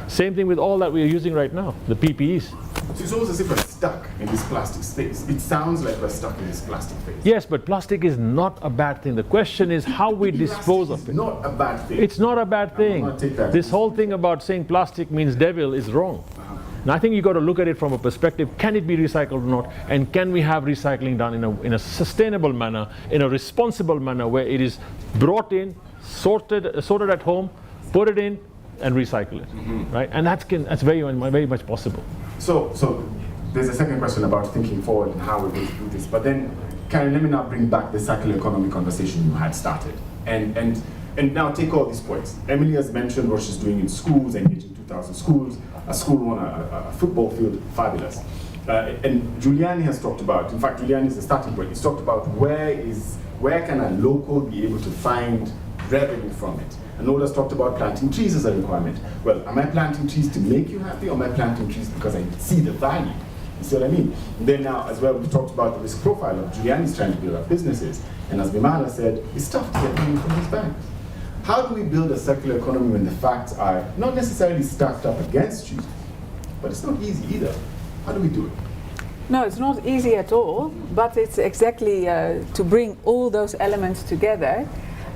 Same thing with all that we are using right now, the PPEs. So it's almost as if we're stuck in this plastic space. It sounds like we're stuck in this plastic space. Yes, but plastic is not a bad thing. The question is how we dispose of it. It's not a bad thing. It's not a bad thing. This whole thing about saying plastic means devil is wrong. And I think you've got to look at it from a perspective, can it be recycled or not? And can we have recycling done in a sustainable manner, in a responsible manner, where it is brought in, sorted at home, put it in, and recycle it, right? And that's very much possible. So there's a second question about thinking forward and how we're going to do this. But then, Karen, let me now bring back the circular economy conversation you had started. And now take all these points. Emily has mentioned what she's doing in schools, engaging 2,000 schools. A school won a football field, fabulous. And Giuliani has talked about, in fact, Giuliani is the starting point. He's talked about where can a local be able to find revenue from it. And others talked about planting trees as a requirement. Well, am I planting trees to make you happy, or am I planting trees because I see the value? You see what I mean? And then now, as well, we talked about the risk profile of Giuliani's trying to build up businesses. And as Vimala said, it's tough to get money from these banks. How do we build a circular economy when the facts are not necessarily stacked up against you, but it's not easy either? How do we do it? No, it's not easy at all, but it's exactly to bring all those elements together.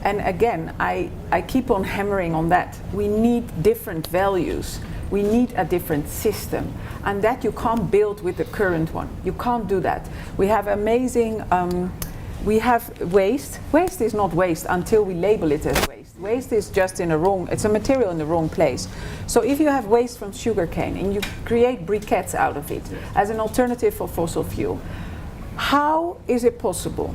And again, I keep on hammering on that. We need different values. We need a different system. And that you can't build with the current one. You can't do that. We have amazing, we have waste. Waste is not waste until we label it as waste. Waste is just it's a material in the wrong place. So if you have waste from sugarcane and you create briquettes out of it as an alternative for fossil fuel, how is it possible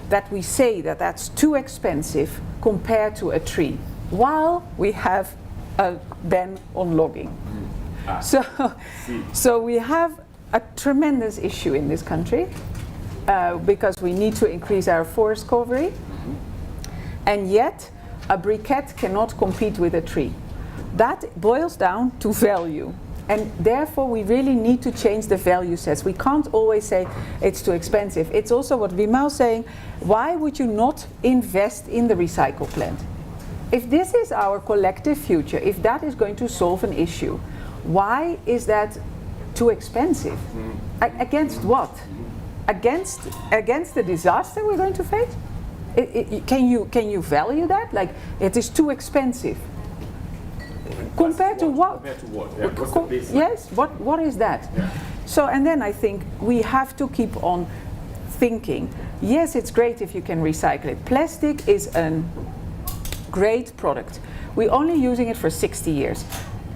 that we say that that's too expensive compared to a tree, while we have a ban on logging? So we have a tremendous issue in this country because we need to increase our forest coverage, and yet a briquette cannot compete with a tree. That boils down to value. And therefore, we really need to change the value sets. We can't always say it's too expensive. It's also what Vimal's saying, why would you not invest in the recycle plant? If this is our collective future, if that is going to solve an issue, why is that too expensive? Against what? Against the disaster we're going to face? Can you value that? Like, it is too expensive. Compared to what? Compared to what? Yeah, what's the baseline? Yes, what is that? Yeah. So, and then I think we have to keep on thinking, yes, it's great if you can recycle it. Plastic is a great product. We're only using it for 60 years.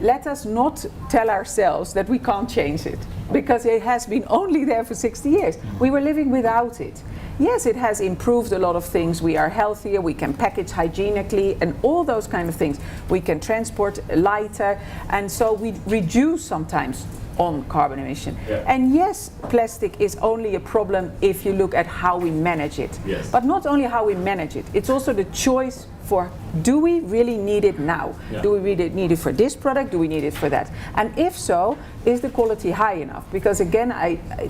Let us not tell ourselves that we can't change it, because it has been only there for 60 years. We were living without it. Yes, it has improved a lot of things. We are healthier, we can package hygienically, and all those kind of things. We can transport lighter, and so we reduce sometimes on carbon emission. Yeah. And yes, plastic is only a problem if you look at how we manage it. Yes. But not only how we manage it, it's also the choice for, do we really need it now? Yeah. Do we really need it for this product? Do we need it for that? And if so, is the quality high enough? Because again,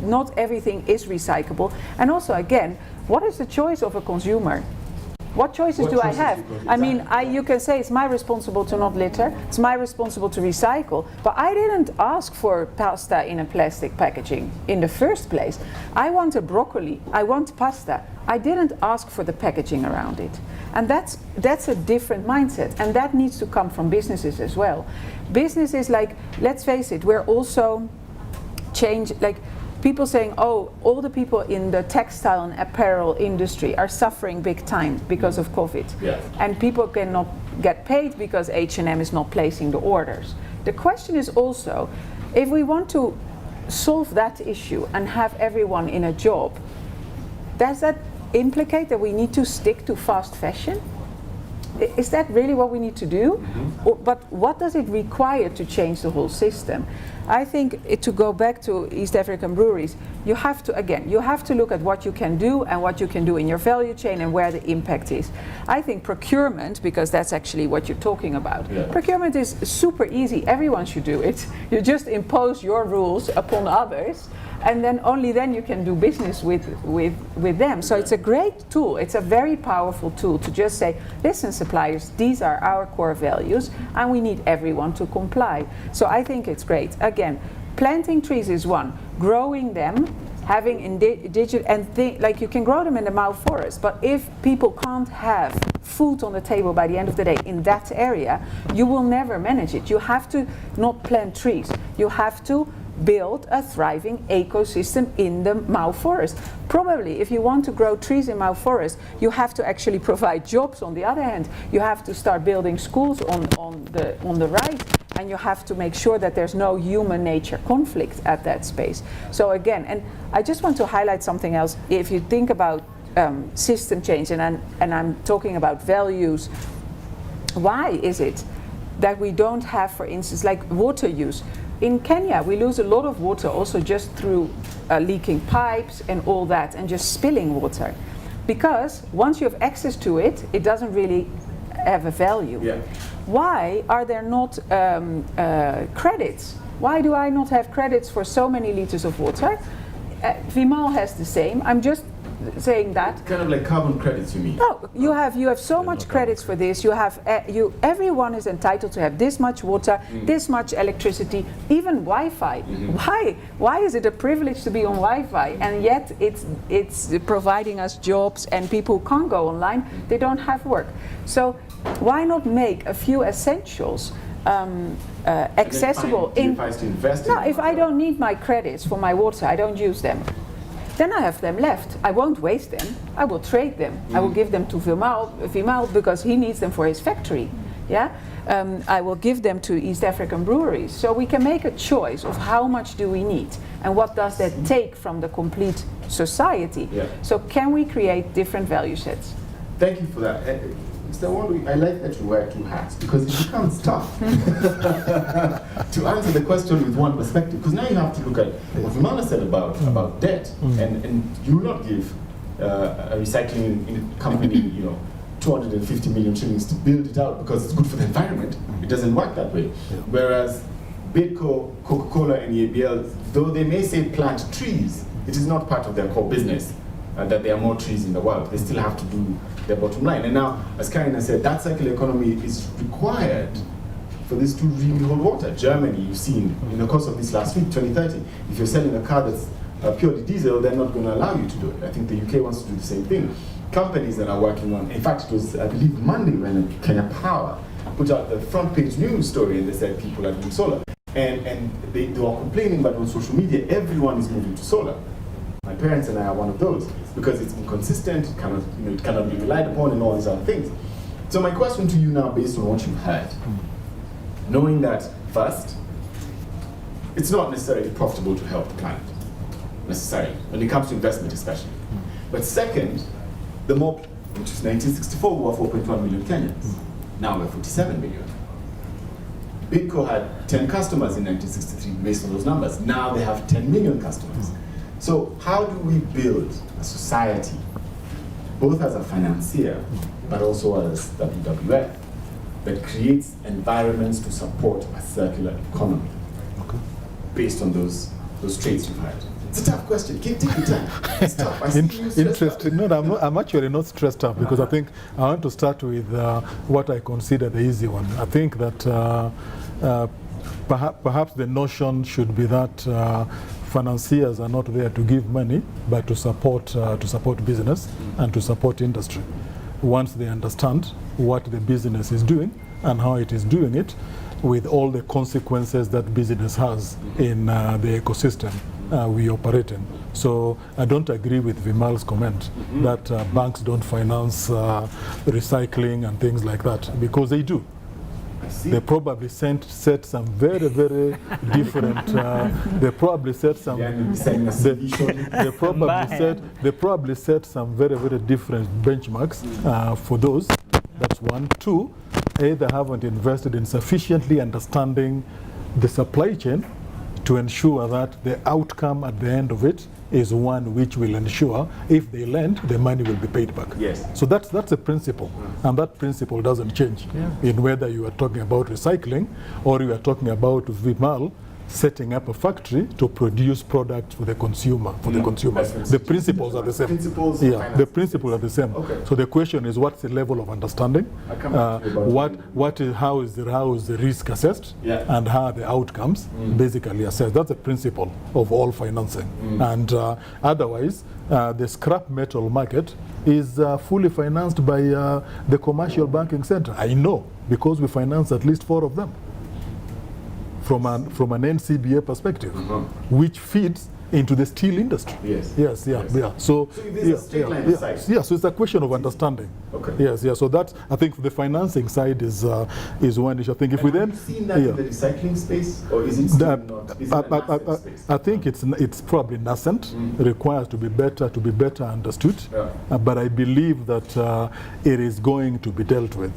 not everything is recyclable. And also again, what is the choice of a consumer? What choices do I have? I mean, you can say it's my responsibility to not litter, it's my responsibility to recycle, but I didn't ask for pasta in a plastic packaging in the first place. I want a broccoli, I want pasta. I didn't ask for the packaging around it. And that's a different mindset, and that needs to come from businesses as well. Businesses, like, let's face it, we're also like, people saying, oh, all the people in the textile and apparel industry are suffering big time because of COVID. Yeah. And people cannot get paid because H&M is not placing the orders. The question is also, if we want to solve that issue and have everyone in a job, does that implicate that we need to stick to fast fashion? Is that really what we need to do? But what does it require to change the whole system? I think to go back to East African breweries, you have to look at what you can do and what you can do in your value chain and where the impact is. I think procurement, because that's actually what you're talking about. Yeah. Procurement is super easy. Everyone should do it. You just impose your rules upon others, and then only then you can do business with them. So it's a great tool. It's a very powerful tool to just say, listen, suppliers, these are our core values, and we need everyone to comply. So I think it's great. Again, planting trees is one. Growing them, having indigenous, and like, you can grow them in the Mau forest, but if people can't have food on the table by the end of the day in that area, you will never manage it. You have to not plant trees. You have to build a thriving ecosystem in the Mau forest. Probably, if you want to grow trees in Mau forest, you have to actually provide jobs on the other hand. You have to start building schools on the right, and you have to make sure that there's no human-nature conflict at that space. So again, and I just want to highlight something else. If you think about system change, and I'm talking about values, why is it that we don't have, for instance, like water use? In Kenya, we lose a lot of water also just through leaking pipes and all that, and just spilling water. Because once you have access to it, it doesn't really have a value. Yeah. Why are there not credits? Why do I not have credits for so many liters of water? Vimal has the same. I'm just saying that. Kind of like carbon credits, you mean? No, you have so much credits for this. You have everyone is entitled to have this much water, this much electricity, even Wi-Fi. Why is it a privilege to be on Wi-Fi, and yet it's providing us jobs, and people who can't go online, they don't have work. So why not make a few essentials accessible? If I don't need my credits for my water, I don't use them. Then I have them left. I won't waste them. I will trade them. I will give them to Vimal because he needs them for his factory. Yeah, I will give them to East African breweries. So we can make a choice of how much do we need and what does that take from the complete society. Yeah. So can we create different value sets? Thank you for that. Mr. Wandui, I like that you wear two hats because it becomes tough to answer the question with one perspective. Because now you have to look at what Vimana said about debt, and you will not give a recycling company, 250 million shillings to build it out because it's good for the environment. It doesn't work that way. Yeah. Whereas Bidco, Coca-Cola, and EABL, though they may say plant trees, it is not part of their core business. That there are more trees in the world. They still have to do their bottom line. And now, as Karina said, that circular economy is required for this to really hold water. Germany, you've seen in the course of this last week, 2030, if you're selling a car that's purely diesel, they're not going to allow you to do it. I think the UK wants to do the same thing. Companies that are working on, in fact, it was, I believe, Monday when Kenya Power put out the front page news story and they said people are doing solar. And they were complaining, but on social media, everyone is moving to solar. My parents and I are one of those because it's inconsistent, it cannot be relied upon, and all these other things. So my question to you now, based on what you've heard, knowing that first, it's not necessarily profitable to help the planet, necessarily, when it comes to investment especially. But second, the mob, which is 1964, we were 4.1 million Kenyans. Now we're 47 million. Bidco had 10 customers in 1963 based on those numbers. Now they have 10 million customers. So how do we build a society, both as a financier, but also as WWF, that creates environments to support a circular economy, based on those traits you've had? It's a tough question. Take your time. It's tough. Interesting. No, I'm actually not stressed out because I think I want to start with what I consider the easy one. I think that perhaps the notion should be that financiers are not there to give money, but to support business and to support industry. Once they understand what the business is doing and how it is doing it, with all the consequences that business has in the ecosystem we operate in. So I don't agree with Vimal's comment that banks don't finance recycling and things like that, because they do. They probably set some very, very different. They probably set some. They probably set some very, very different benchmarks for those. That's one. Two, they haven't invested in sufficiently understanding the supply chain to ensure that the outcome at the end of it is one which will ensure if they lend, the money will be paid back. Yes. So that's a principle, and that principle doesn't change in whether you are talking about recycling or you are talking about Vimal setting up a factory to produce products for the consumer. The principles are the same. The principles are the same. Okay. So the question is, what's the level of understanding? How is the risk assessed, and how are the outcomes basically assessed? That's the principle of all financing. And otherwise, the scrap metal market is fully financed by the commercial banking center. I know, because we finance at least 4 of them. From an NCBA perspective, which feeds into the steel industry. So so it's a question of understanding. So that, I think, the financing side is one issue. I think if we then seen that in the recycling space, or is it still not? I think it's probably nascent. Requires to be better understood. But I believe that it is going to be dealt with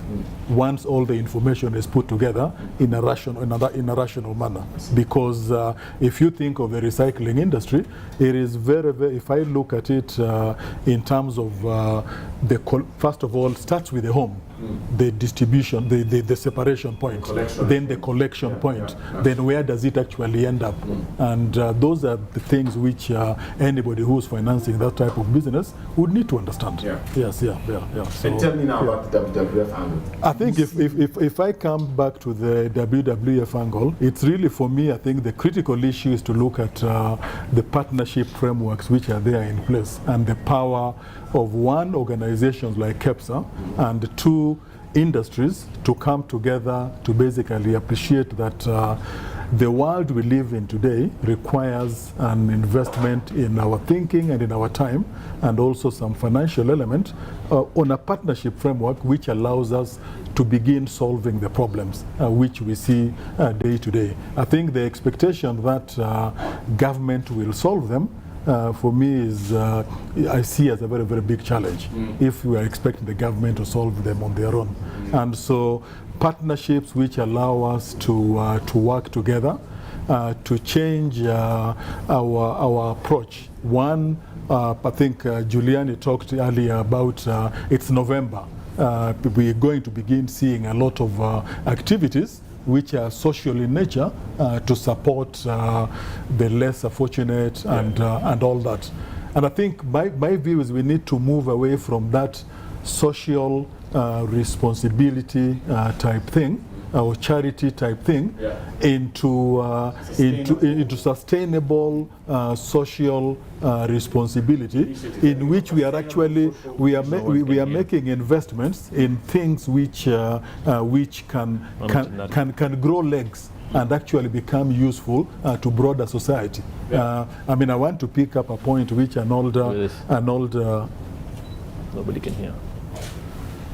once all the information is put together in a rational manner. Because if you think of the recycling industry, industry, it is very, very, if I look at it in terms of first of all, starts with the home, the distribution, the separation point, then the collection point, then where does it actually end up? And those are the things which anybody who's financing that type of business would need to understand. Yes. So, and tell me now about the WWF angle. I think if I come back to the WWF angle, it's really, for me, I think the critical issue is to look at the partnership frameworks which are there in place, and the power of one, organizations like KEPSA, and two, industries to come together to basically appreciate that the world we live in today requires an investment in our thinking and in our time, and also some financial element on a partnership framework which allows us to begin solving the problems which we see day to day. I think the expectation that government will solve them for me is, I see as a very, very big challenge if we are expecting the government to solve them on their own. And so partnerships which allow us to work together, to change our approach. One, I think Giuliani talked earlier about it's November. We're going to begin seeing a lot of activities which are social in nature to support the lesser fortunate and all that. And I think my view is we need to move away from that social responsibility type thing, or charity type thing, into sustainable social responsibility, in which we are actually we are making investments in things which can grow legs and actually become useful to broader society. I mean, I want to pick up a point which an older nobody can hear.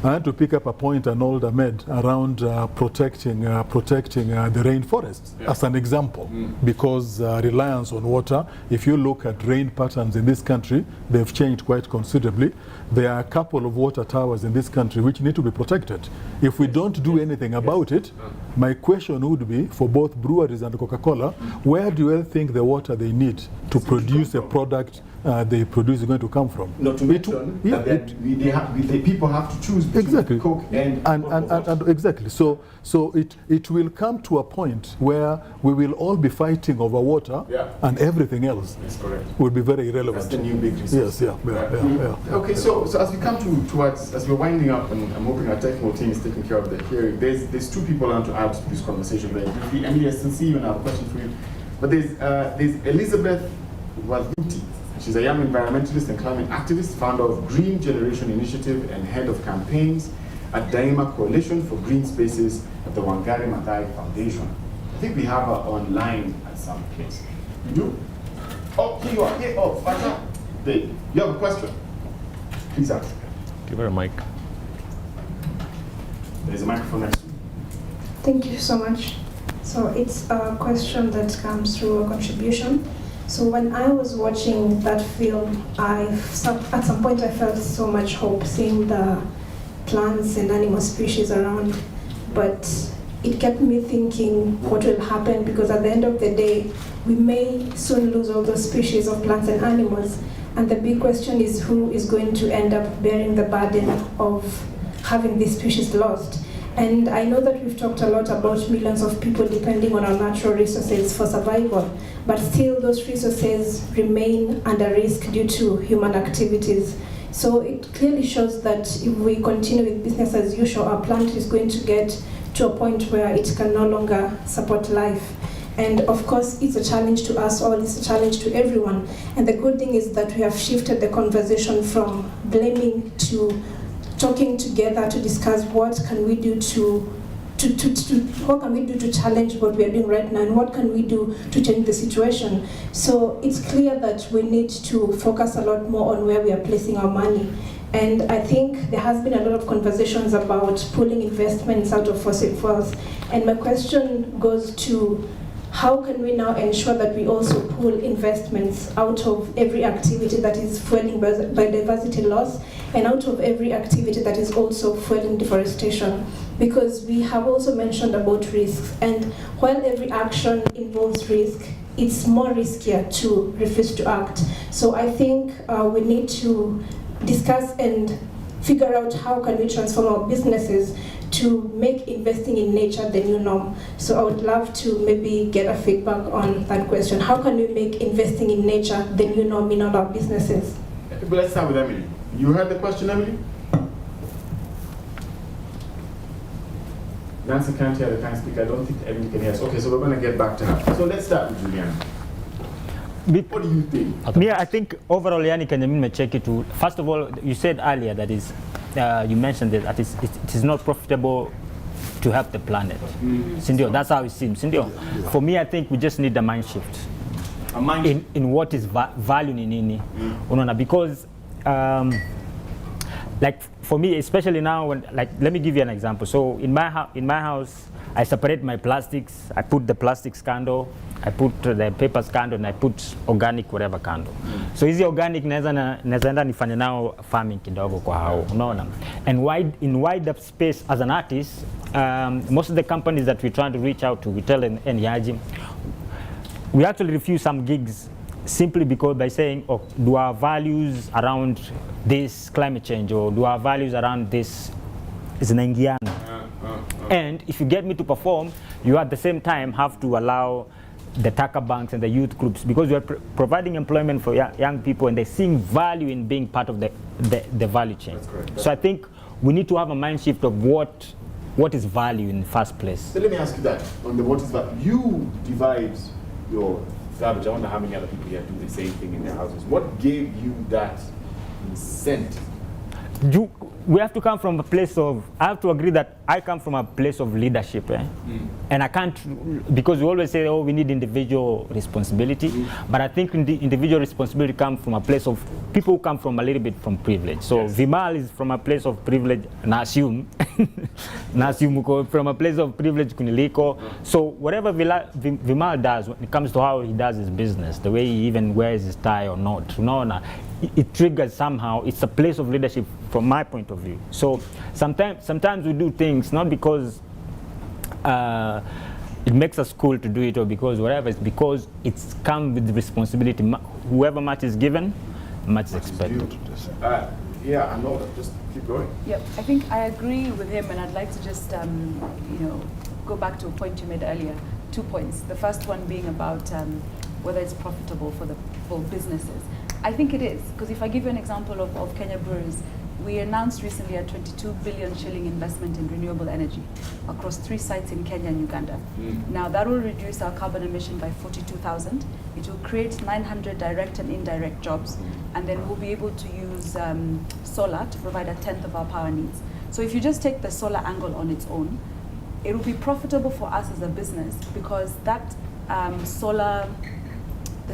I had to pick up a point an older made around protecting the rainforests as an example, because reliance on water, if you look at rain patterns in this country, they've changed quite considerably. There are a couple of water towers in this country which need to be protected. If we don't do anything about it, my question would be, for both breweries and Coca-Cola, where do you think the water they need to produce a product they produce is going to come from? Not to mention that the people have to choose between Coke and exactly. So it will come to a point where we will all be fighting over water, and everything else will be very irrelevant. That's the new big resource. Okay, so as we come towards, as we're winding up, and I'm hoping our technical team is taking care of the hearing, there's two people I want to add to this conversation very briefly. Emily, I still see you and I have a question for you. But there's Elizabeth Wazuti. She's a young environmentalist and climate activist, founder of Green Generation Initiative and head of campaigns at Daima Coalition for Green Spaces at the Wangari Maathai Foundation. I think we have her online at some place. You do? Oh, here you are. Here. Oh, Fatima. There. You have a question? Please ask. Give her a mic. There's a microphone next to you. Thank you so much. So it's a question that comes through a contribution. So when I was watching that film, at some point I felt so much hope seeing the plants and animal species around, but it kept me thinking what will happen, because at the end of the day, we may soon lose all those species of plants and animals, and the big question is who is going to end up bearing the burden of having these species lost. And I know that we've talked a lot about millions of people depending on our natural resources for survival, but still those resources remain under risk due to human activities. So it clearly shows that if we continue with business as usual, our planet is going to get to a point where it can no longer support life. And of course, it's a challenge to us all, it's a challenge to everyone. And the good thing is that we have shifted the conversation from blaming to talking together to discuss what can we do what can we do to challenge what we are doing right now, and what can we do to change the situation. So it's clear that we need to focus a lot more on where we are placing our money. And I think there has been a lot of conversations about pulling investments out of fossil fuels. And my question goes to, how can we now ensure that we also pull investments out of every activity that is fueling biodiversity loss, and out of every activity that is also fueling deforestation? Because we have also mentioned about risks, and while every action involves risk, it's more riskier to refuse to act. So I think we need to discuss and figure out how can we transform our businesses to make investing in nature the new norm. So I would love to maybe get a feedback on that question. How can we make investing in nature the new norm in all our businesses? But let's start with Emily. You heard the question, Emily? Nancy can't hear, can't speak. I don't think Emily can hear us. Okay, so we're going to get back to her. So let's start with Juliana. What do you think? Me, I think overall, Yannick and Yamin may check it to. First of all, you said earlier that is, you mentioned that it is not profitable to help the planet. Sindio, that's how it seems. Sindio, for me, I think we just need a mind shift. A mind shift? In what is value in nini. Because, like for me, especially now, when, like, let me give you an example. So in my house, I separate my plastics. I put the plastics candle, I put the papers candle, and I put organic whatever candle. So hizi organic naeza nifanye nao farming kidogo kwa hao, unaona. And in wider space as an artist, most of the companies that we're trying to reach out to, we tell Yaji, we actually refuse some gigs simply because by saying, oh, do our values around this climate change, or do our values around this is Nangiana? And if you get me to perform, you at the same time have to allow the Taka banks and the youth groups, because we are providing employment for young people, and they're seeing value in being part of the value chain. That's correct. So I think we need to have a mind shift of what is value in the first place. So let me ask you that, on the what is value. You divide your garbage. I wonder how many other people here do the same thing in their houses. What gave you that incentive? We have to come from a place of, I have to agree that I come from a place of leadership. And I can't, because we always say, oh, we need individual responsibility. But I think individual responsibility comes from a place of people who come from a little bit from privilege. So yes. Vimal is from a place of privilege, Nasium from a place of privilege, Kuniliko. So whatever Vimal does, when it comes to how he does his business, the way he even wears his tie or not, it triggers somehow. It's a place of leadership from my point of view. So sometimes we do things not because it makes us cool to do it, or because whatever. It's because it's come with the responsibility. Whoever much is given, much is expected. Yeah, I know that. Just keep going. Yep, I think I agree with him, and I'd like to just go back to a point you made earlier. 2 points. The first one being about whether it's profitable for businesses. I think it is, because if I give you an example of Kenya Breweries, we announced recently a 22 billion shilling investment in renewable energy across 3 sites in Kenya and Uganda. Now that will reduce our carbon emission by 42,000. It will create 900 direct and indirect jobs, and then we'll be able to use solar to provide 1/10 of our power needs. So if you just take the solar angle on its own, it will be profitable for us as a business, because that the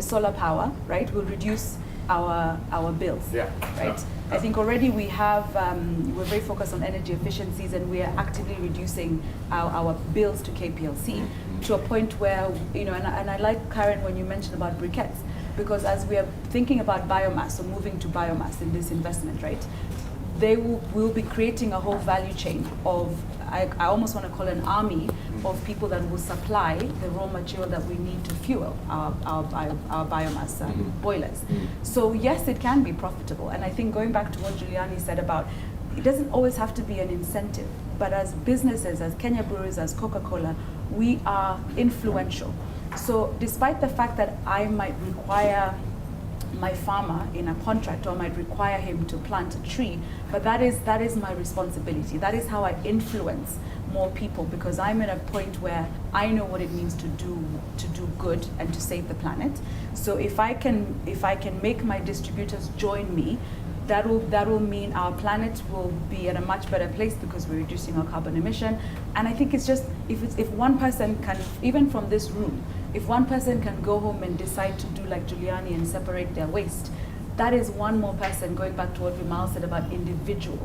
solar power, right, will reduce our bills, right? I think already we have, we're very focused on energy efficiencies, and we are actively reducing our bills to KPLC to a point where, and I like, Karen, when you mentioned about briquettes, because as we are thinking about biomass, or moving to biomass in this investment, right, we'll be creating a whole value chain of, I almost want to call it an army of people that will supply the raw material that we need to fuel our biomass boilers. So yes, it can be profitable. And I think going back to what Giuliani said about, it doesn't always have to be an incentive, but as businesses, as Kenya Breweries, as Coca-Cola, we are influential. So despite the fact that I might require my farmer in a contract, or might require him to plant a tree, but that is my responsibility. That is how I influence more people, because I'm at a point where I know what it means to do good and to save the planet. So if I can make my distributors join me, that will mean our planet will be at a much better place, because we're reducing our carbon emission. And I think it's just, if one person can, even from this room, if one person can go home and decide to do like Giuliani and separate their waste, that is one more person, going back to what Vimal said about individual.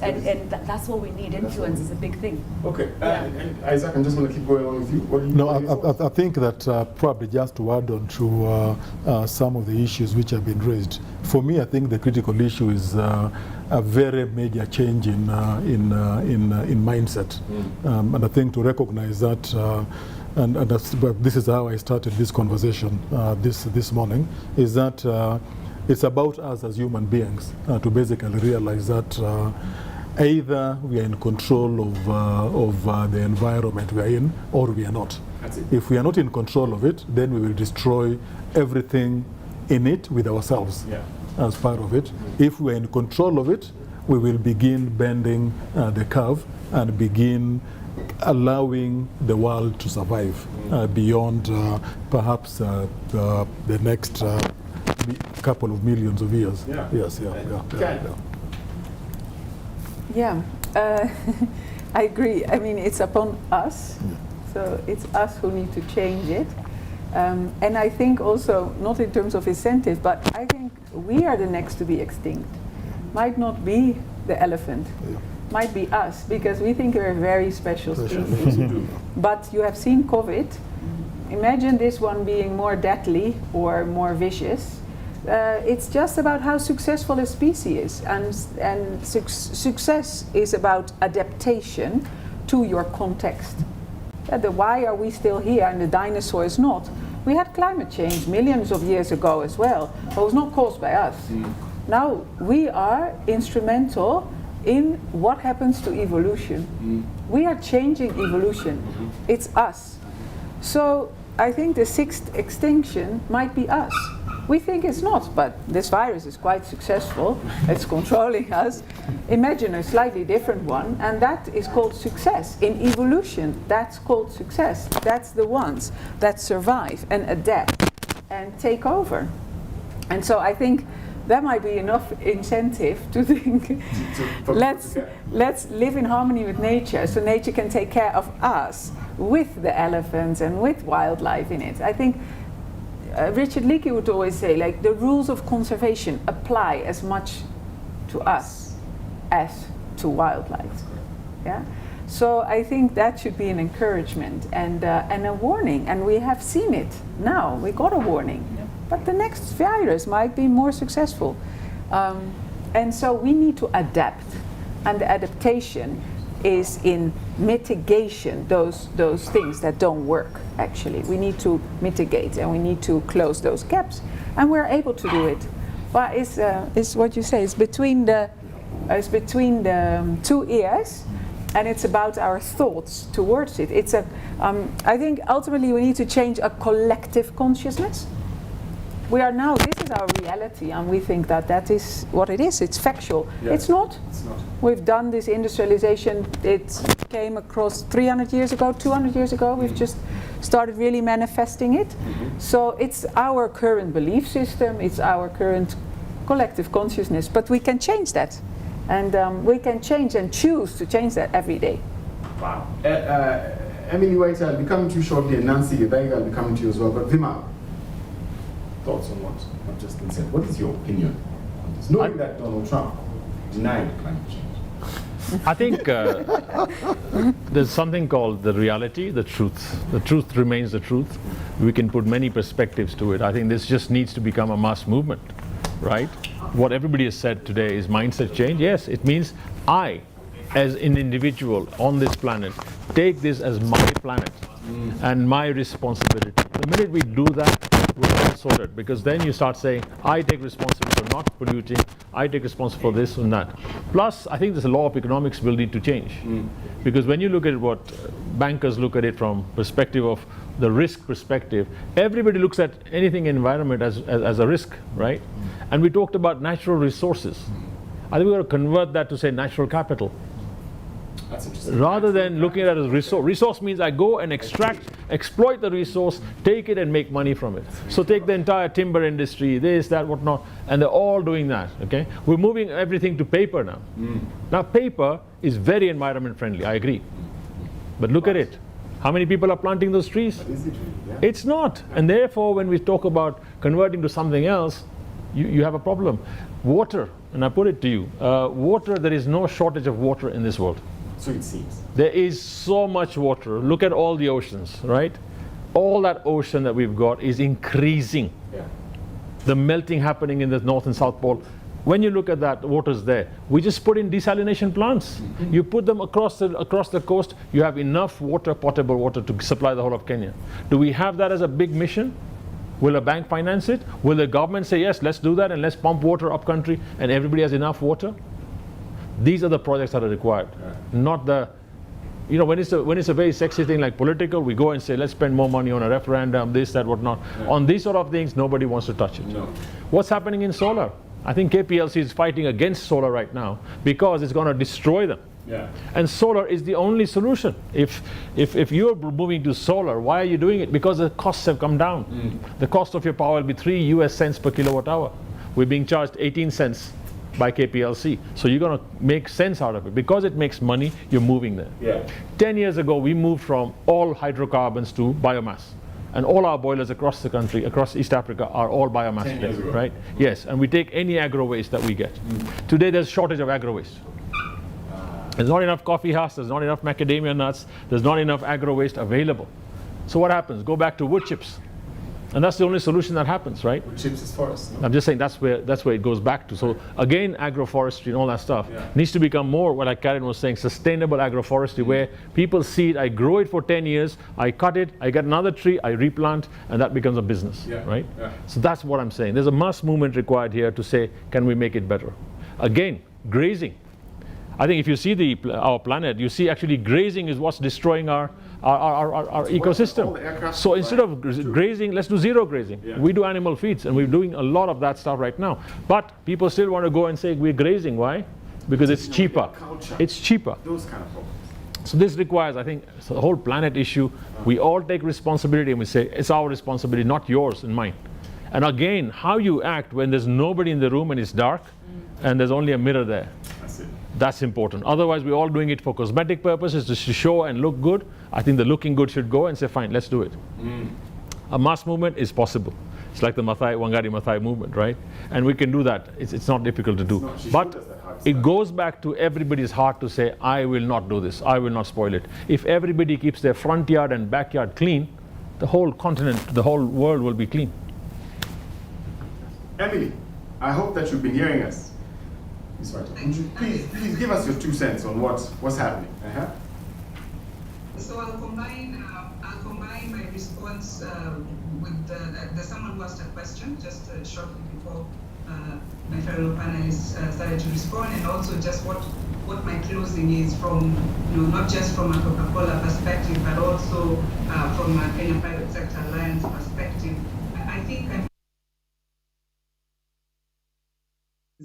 And that's what we need. Influence is a big thing. Okay, and Isaac, I'm just going to keep going on with you. I think that probably just to add on to some of the issues which have been raised, for me, I think the critical issue is a very major change in mindset. And I think to recognize that and this is how I started this conversation this morning, is that it's about us as human beings to basically realize that either we are in control of the environment we are in, or we are not. If we are not in control of it, then we will destroy everything in it with ourselves as part of it. If we are in control of it, we will begin bending the curve and begin allowing the world to survive beyond perhaps the next couple of millions of years. I agree. I mean, it's upon us, so it's us who need to change it. And I think also, not in terms of incentive, but I think we are the next to be extinct. Might not be the elephant, might be us, because we think we're a very special species. But you have seen COVID. Imagine this one being more deadly or more vicious. It's just about how successful a species is, and success is about adaptation to your context. The why are we still here and the dinosaurs not? We had climate change millions of years ago as well, but it was not caused by us. Now we are instrumental in what happens to evolution. We are changing evolution. It's us. So I think the sixth extinction might be us. We think it's not, but this virus is quite successful. It's controlling us. Imagine a slightly different one, and that is called success. In evolution, that's called success. That's the ones that survive and adapt and take over. And so I think that might be enough incentive to think, let's live in harmony with nature, so nature can take care of us with the elephants and with wildlife in it. I think Richard Leakey would always say, like, the rules of conservation apply as much to us as to wildlife. Yeah. So I think that should be an encouragement and a warning, and we have seen it now. We got a warning, but the next virus might be more successful, and so we need to adapt, and the adaptation is in mitigation, those things that don't work. Actually, we need to mitigate and we need to close those gaps, and we're able to do it. But it's what you say. It's between the two ears, and it's about our thoughts towards it. It's I think ultimately we need to change a collective consciousness. We are now, this is our reality, and we think that is what it is. It's factual. It's not. We've done this industrialization. It came across 300 years ago, 200 years ago. We've just started really manifesting it. So it's our current belief system. It's our current collective consciousness. But we can change that. And we can change and choose to change that every day. Wow. Emily White, I'll be coming to you shortly, and Nancy Gedaiga, I'll be coming to you as well. But Vima, thoughts on what I've just been said? What is your opinion on this? Knowing that Donald Trump denied climate change. I think there's something called the reality, the truth. The truth remains the truth. We can put many perspectives to it. I think this just needs to become a mass movement, right? What everybody has said today is mindset change. Yes, it means I, as an individual on this planet, take this as my planet and my responsibility. The minute we do that, we're all sorted, because then you start saying, I take responsibility for not polluting, I take responsibility for this and that. Plus, I think there's a law of economics will need to change. Because when you look at what bankers look at it from perspective of the risk perspective, everybody looks at anything in environment as a risk, right? And we talked about natural resources. I think we're going to convert that to say natural capital. Rather than looking at it as resource. Resource means I go and exploit the resource, take it and make money from it. So take the entire timber industry, this, that, whatnot, and they're all doing that, okay? We're moving everything to paper now. Now paper is very environment friendly, I agree. But look at it. How many people are planting those trees? It's not. And therefore, when we talk about converting to something else, you have a problem. Water, and I put it to you, water, there is no shortage of water in this world. So it seems. There is so much water. Look at all the oceans, right? All that ocean that we've got is increasing. The melting happening in the North and South Pole When you look at that, water's there. We just put in desalination plants. You put them across the coast, you have enough water, potable water, to supply the whole of Kenya. Do we have that as a big mission? Will a bank finance it? Will the government say, yes, let's do that and let's pump water up country and everybody has enough water? These are the projects that are required, not the, you know, when it's a very sexy thing like political, we go and say, let's spend more money on a referendum, this, that, whatnot. On these sort of things, nobody wants to touch it. What's happening in solar? I think KPLC is fighting against solar right now because it's going to destroy them. And solar is the only solution. If you're moving to solar, why are you doing it? Because the costs have come down. The cost of your power will be 3 US cents per kilowatt hour. We're being charged 18 cents by KPLC. So you're going to make sense out of it. Because it makes money, you're moving there. 10 years ago, we moved from all hydrocarbons to biomass. And all our boilers across the country, across East Africa, are all biomass today, right? Yes, and we take any agro waste that we get. Today there's shortage of agro waste. There's not enough coffee husks, there's not enough macadamia nuts, there's not enough agro waste available. So what happens? Go back to wood chips. And that's the only solution that happens, right? Wood chips is forest. No? I'm just saying that's where it goes back to. So again, agroforestry and all that stuff needs to become more, what like Karen was saying, sustainable agroforestry, where people see it, I grow it for 10 years, I cut it, I get another tree, I replant, and that becomes a business, right? So that's what I'm saying. There's a mass movement required here to say, can we make it better? Again, grazing. I think if you see our planet, you see actually grazing is what's destroying our ecosystem. So instead of grazing, let's do zero grazing. We do animal feeds, and we're doing a lot of that stuff right now. But people still want to go and say we're grazing. Why? Because it's cheaper. It's cheaper. Those kind of problems. So this requires, I think, it's a whole planet issue. We all take responsibility and we say it's our responsibility, not yours and mine. And again, how you act when there's nobody in the room and it's dark and there's only a mirror there. That's it. That's important. Otherwise, we're all doing it for cosmetic purposes, just to show and look good. I think the looking good should go and say, fine, let's do it. A mass movement is possible. It's like the Wangari Maathai movement, right? And we can do that. It's not difficult to do. But it goes back to everybody's heart to say, I will not do this. I will not spoil it. If everybody keeps their front yard and backyard clean, the whole continent, the whole world will be clean. Emily, I hope that you've been hearing us. Would you please give us your 2 cents on what's happening? So I'll combine my response with there's someone who asked a question just shortly before my fellow panelists started to respond, and also just what my closing is from, not just from a Coca-Cola perspective, but also from a Kenya Private Sector Alliance perspective. I think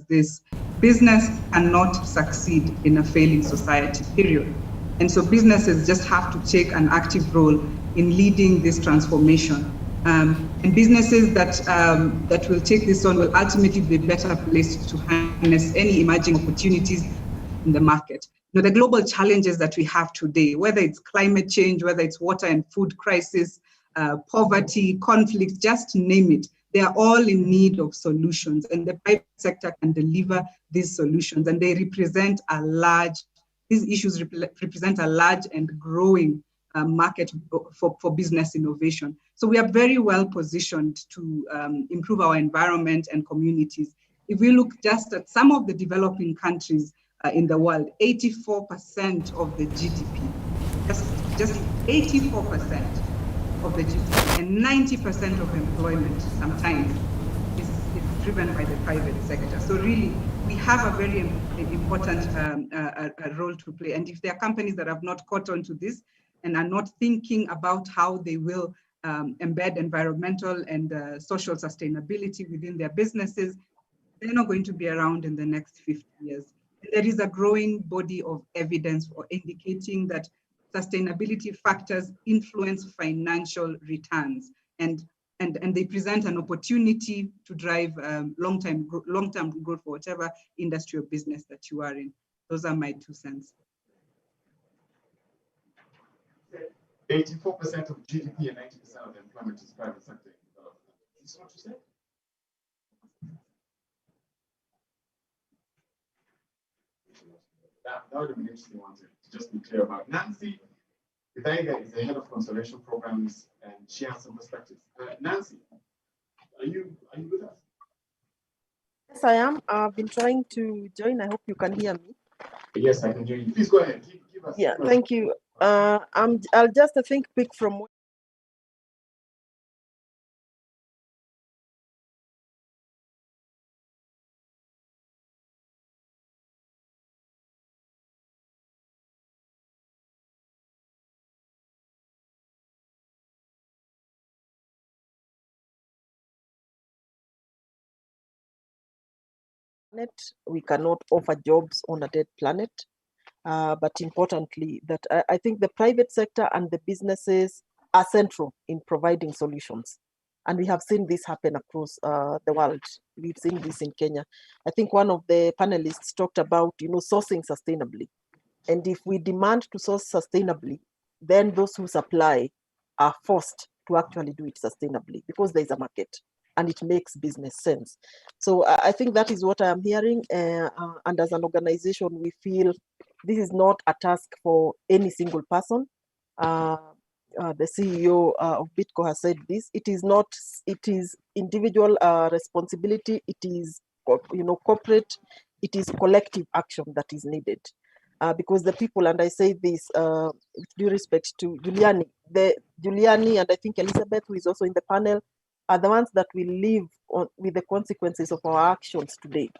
this business cannot succeed in a failing society, period. And so businesses just have to take an active role in leading this transformation. And businesses that will take this on will ultimately be better placed to harness any emerging opportunities in the market. The global challenges that we have today, whether it's climate change, whether it's water and food crisis, poverty, conflict, just name it, they are all in need of solutions, and the private sector can deliver these solutions, and they represent these issues represent a large and growing market for business innovation. So we are very well positioned to improve our environment and communities. If we look just at some of the developing countries in the world, 84% of the GDP, just 84% of the GDP, and 90% of employment sometimes is driven by the private sector. So really, we have a very important role to play. And if there are companies that have not caught on to this and are not thinking about how they will embed environmental and social sustainability within their businesses, they're not going to be around in the next 50 years. And there is a growing body of evidence for indicating that sustainability factors influence financial returns, and they present an opportunity to drive long-term growth for whatever industry or business that you are in. Those are my 2 cents. 84% of GDP and 90% of employment is private sector in development. Is this what you said? That would have been an interesting one to just be clear about. Nancy Githaiga is the head of conservation programs, and she has some perspectives. Nancy, are you with us? Yes, I am. I've been trying to join. I hope you can hear me. Yes, I can hear you. Please go ahead. Give us. Yeah, thank you. I'll just pick from. We cannot offer jobs on a dead planet. But importantly, that I think the private sector and the businesses are central in providing solutions. And we have seen this happen across the world. We've seen this in Kenya. I think one of the panelists talked about, sourcing sustainably. And if we demand to source sustainably, then those who supply are forced to actually do it sustainably because there is a market and it makes business sense. So I think that is what I'm hearing. And as an organization, we feel this is not a task for any single person. The CEO of BITCO has said this. It is individual responsibility. It is, corporate. It is collective action that is needed. Because the people, and I say this with due respect to Juliani, and I think Elizabeth, who is also in the panel, are the ones that will live with the consequences of our actions today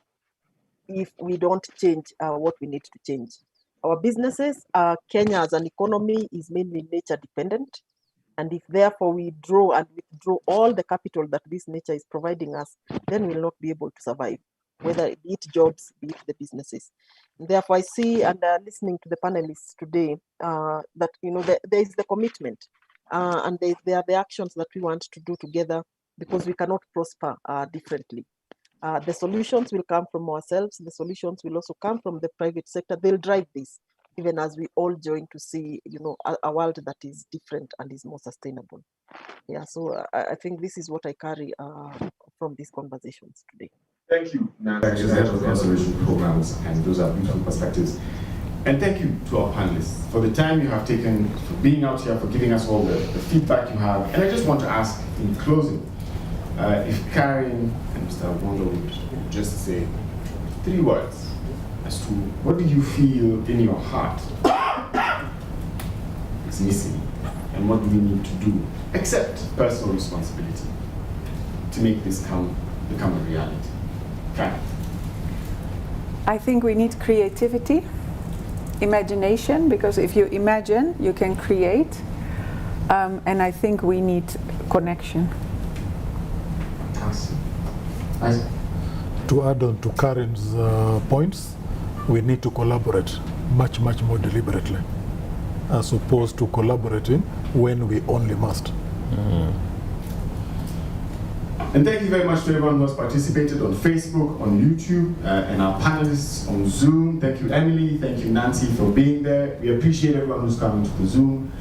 if we don't change what we need to change. Our businesses, Kenya as an economy is mainly nature dependent. And if therefore we draw and withdraw all the capital that this nature is providing us, then we'll not be able to survive, whether it be jobs, be it the businesses. And therefore I see, and listening to the panelists today, that there is the commitment and there are the actions that we want to do together because we cannot prosper differently. The solutions will come from ourselves. The solutions will also come from the private sector. They'll drive this, even as we all join to see, a world that is different and is more sustainable. Yeah, so I think this is what I carry from these conversations today. Thank you, Nancy, as head of conservation programs, and those are beautiful perspectives. And thank you to our panelists for the time you have taken, for being out here, for giving us all the feedback you have. And I just want to ask, in closing, if Karen and Mr. Wonder would just say 3 words as to what do you feel in your heart is missing, and what do we need to do, except personal responsibility, to make this become a reality. Karen. I think we need creativity, imagination, because if you imagine, you can create, and I think we need connection. To add on to Karen's points, we need to collaborate much more deliberately, as opposed to collaborating when we only must. And thank you very much to everyone who has participated on Facebook, on YouTube, and our panelists on Zoom. Thank you, Emily. Thank you, Nancy, for being there. We appreciate everyone who's coming to the Zoom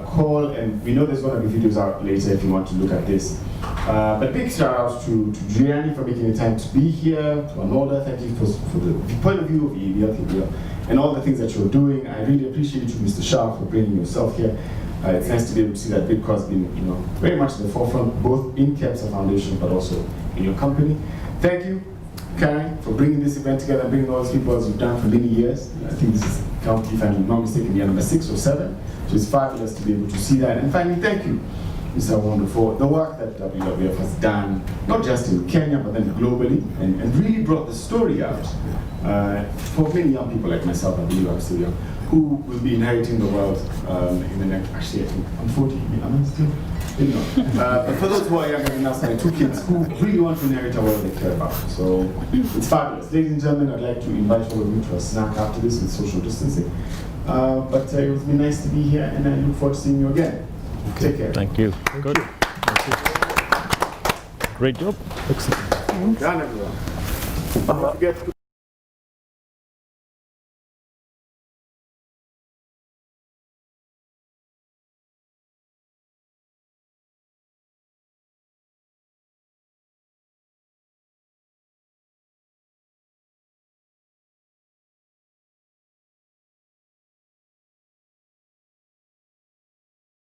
call, and we know there's going to be videos out later if you want to look at this. But big shout outs to Juliani for making the time to be here, to Anoda, thank you for the point of view of EBL, and all the things that you're doing. I really appreciate you, Mr. Shah, for bringing yourself here. It's nice to be able to see that BITCO has been, very much in the forefront, both in KEPSA Foundation, but also in your company. Thank you, Karen, for bringing this event together and bringing all these people as you've done for many years. I think this is, if I'm not mistaken, year number 6 or 7. So it's fabulous to be able to see that. And finally, thank you, Mr. Wonder, for the work that WWF has done, not just in Kenya, but then globally, and really brought the story out for many young people like myself, I believe I'm still young, who will be inheriting the world in the next, actually, I think I'm 40, am I still? But for those who are younger than us, my 2 kids who really want to inherit a world they care about. So it's fabulous. Ladies and gentlemen, I'd like to invite all of you to a snack after this with social distancing. But it was been nice to be here, and I look forward to seeing you again. Okay. Take care. Thank you. Good. Thank you. Great job. Excellent. Done, everyone. Don't forget to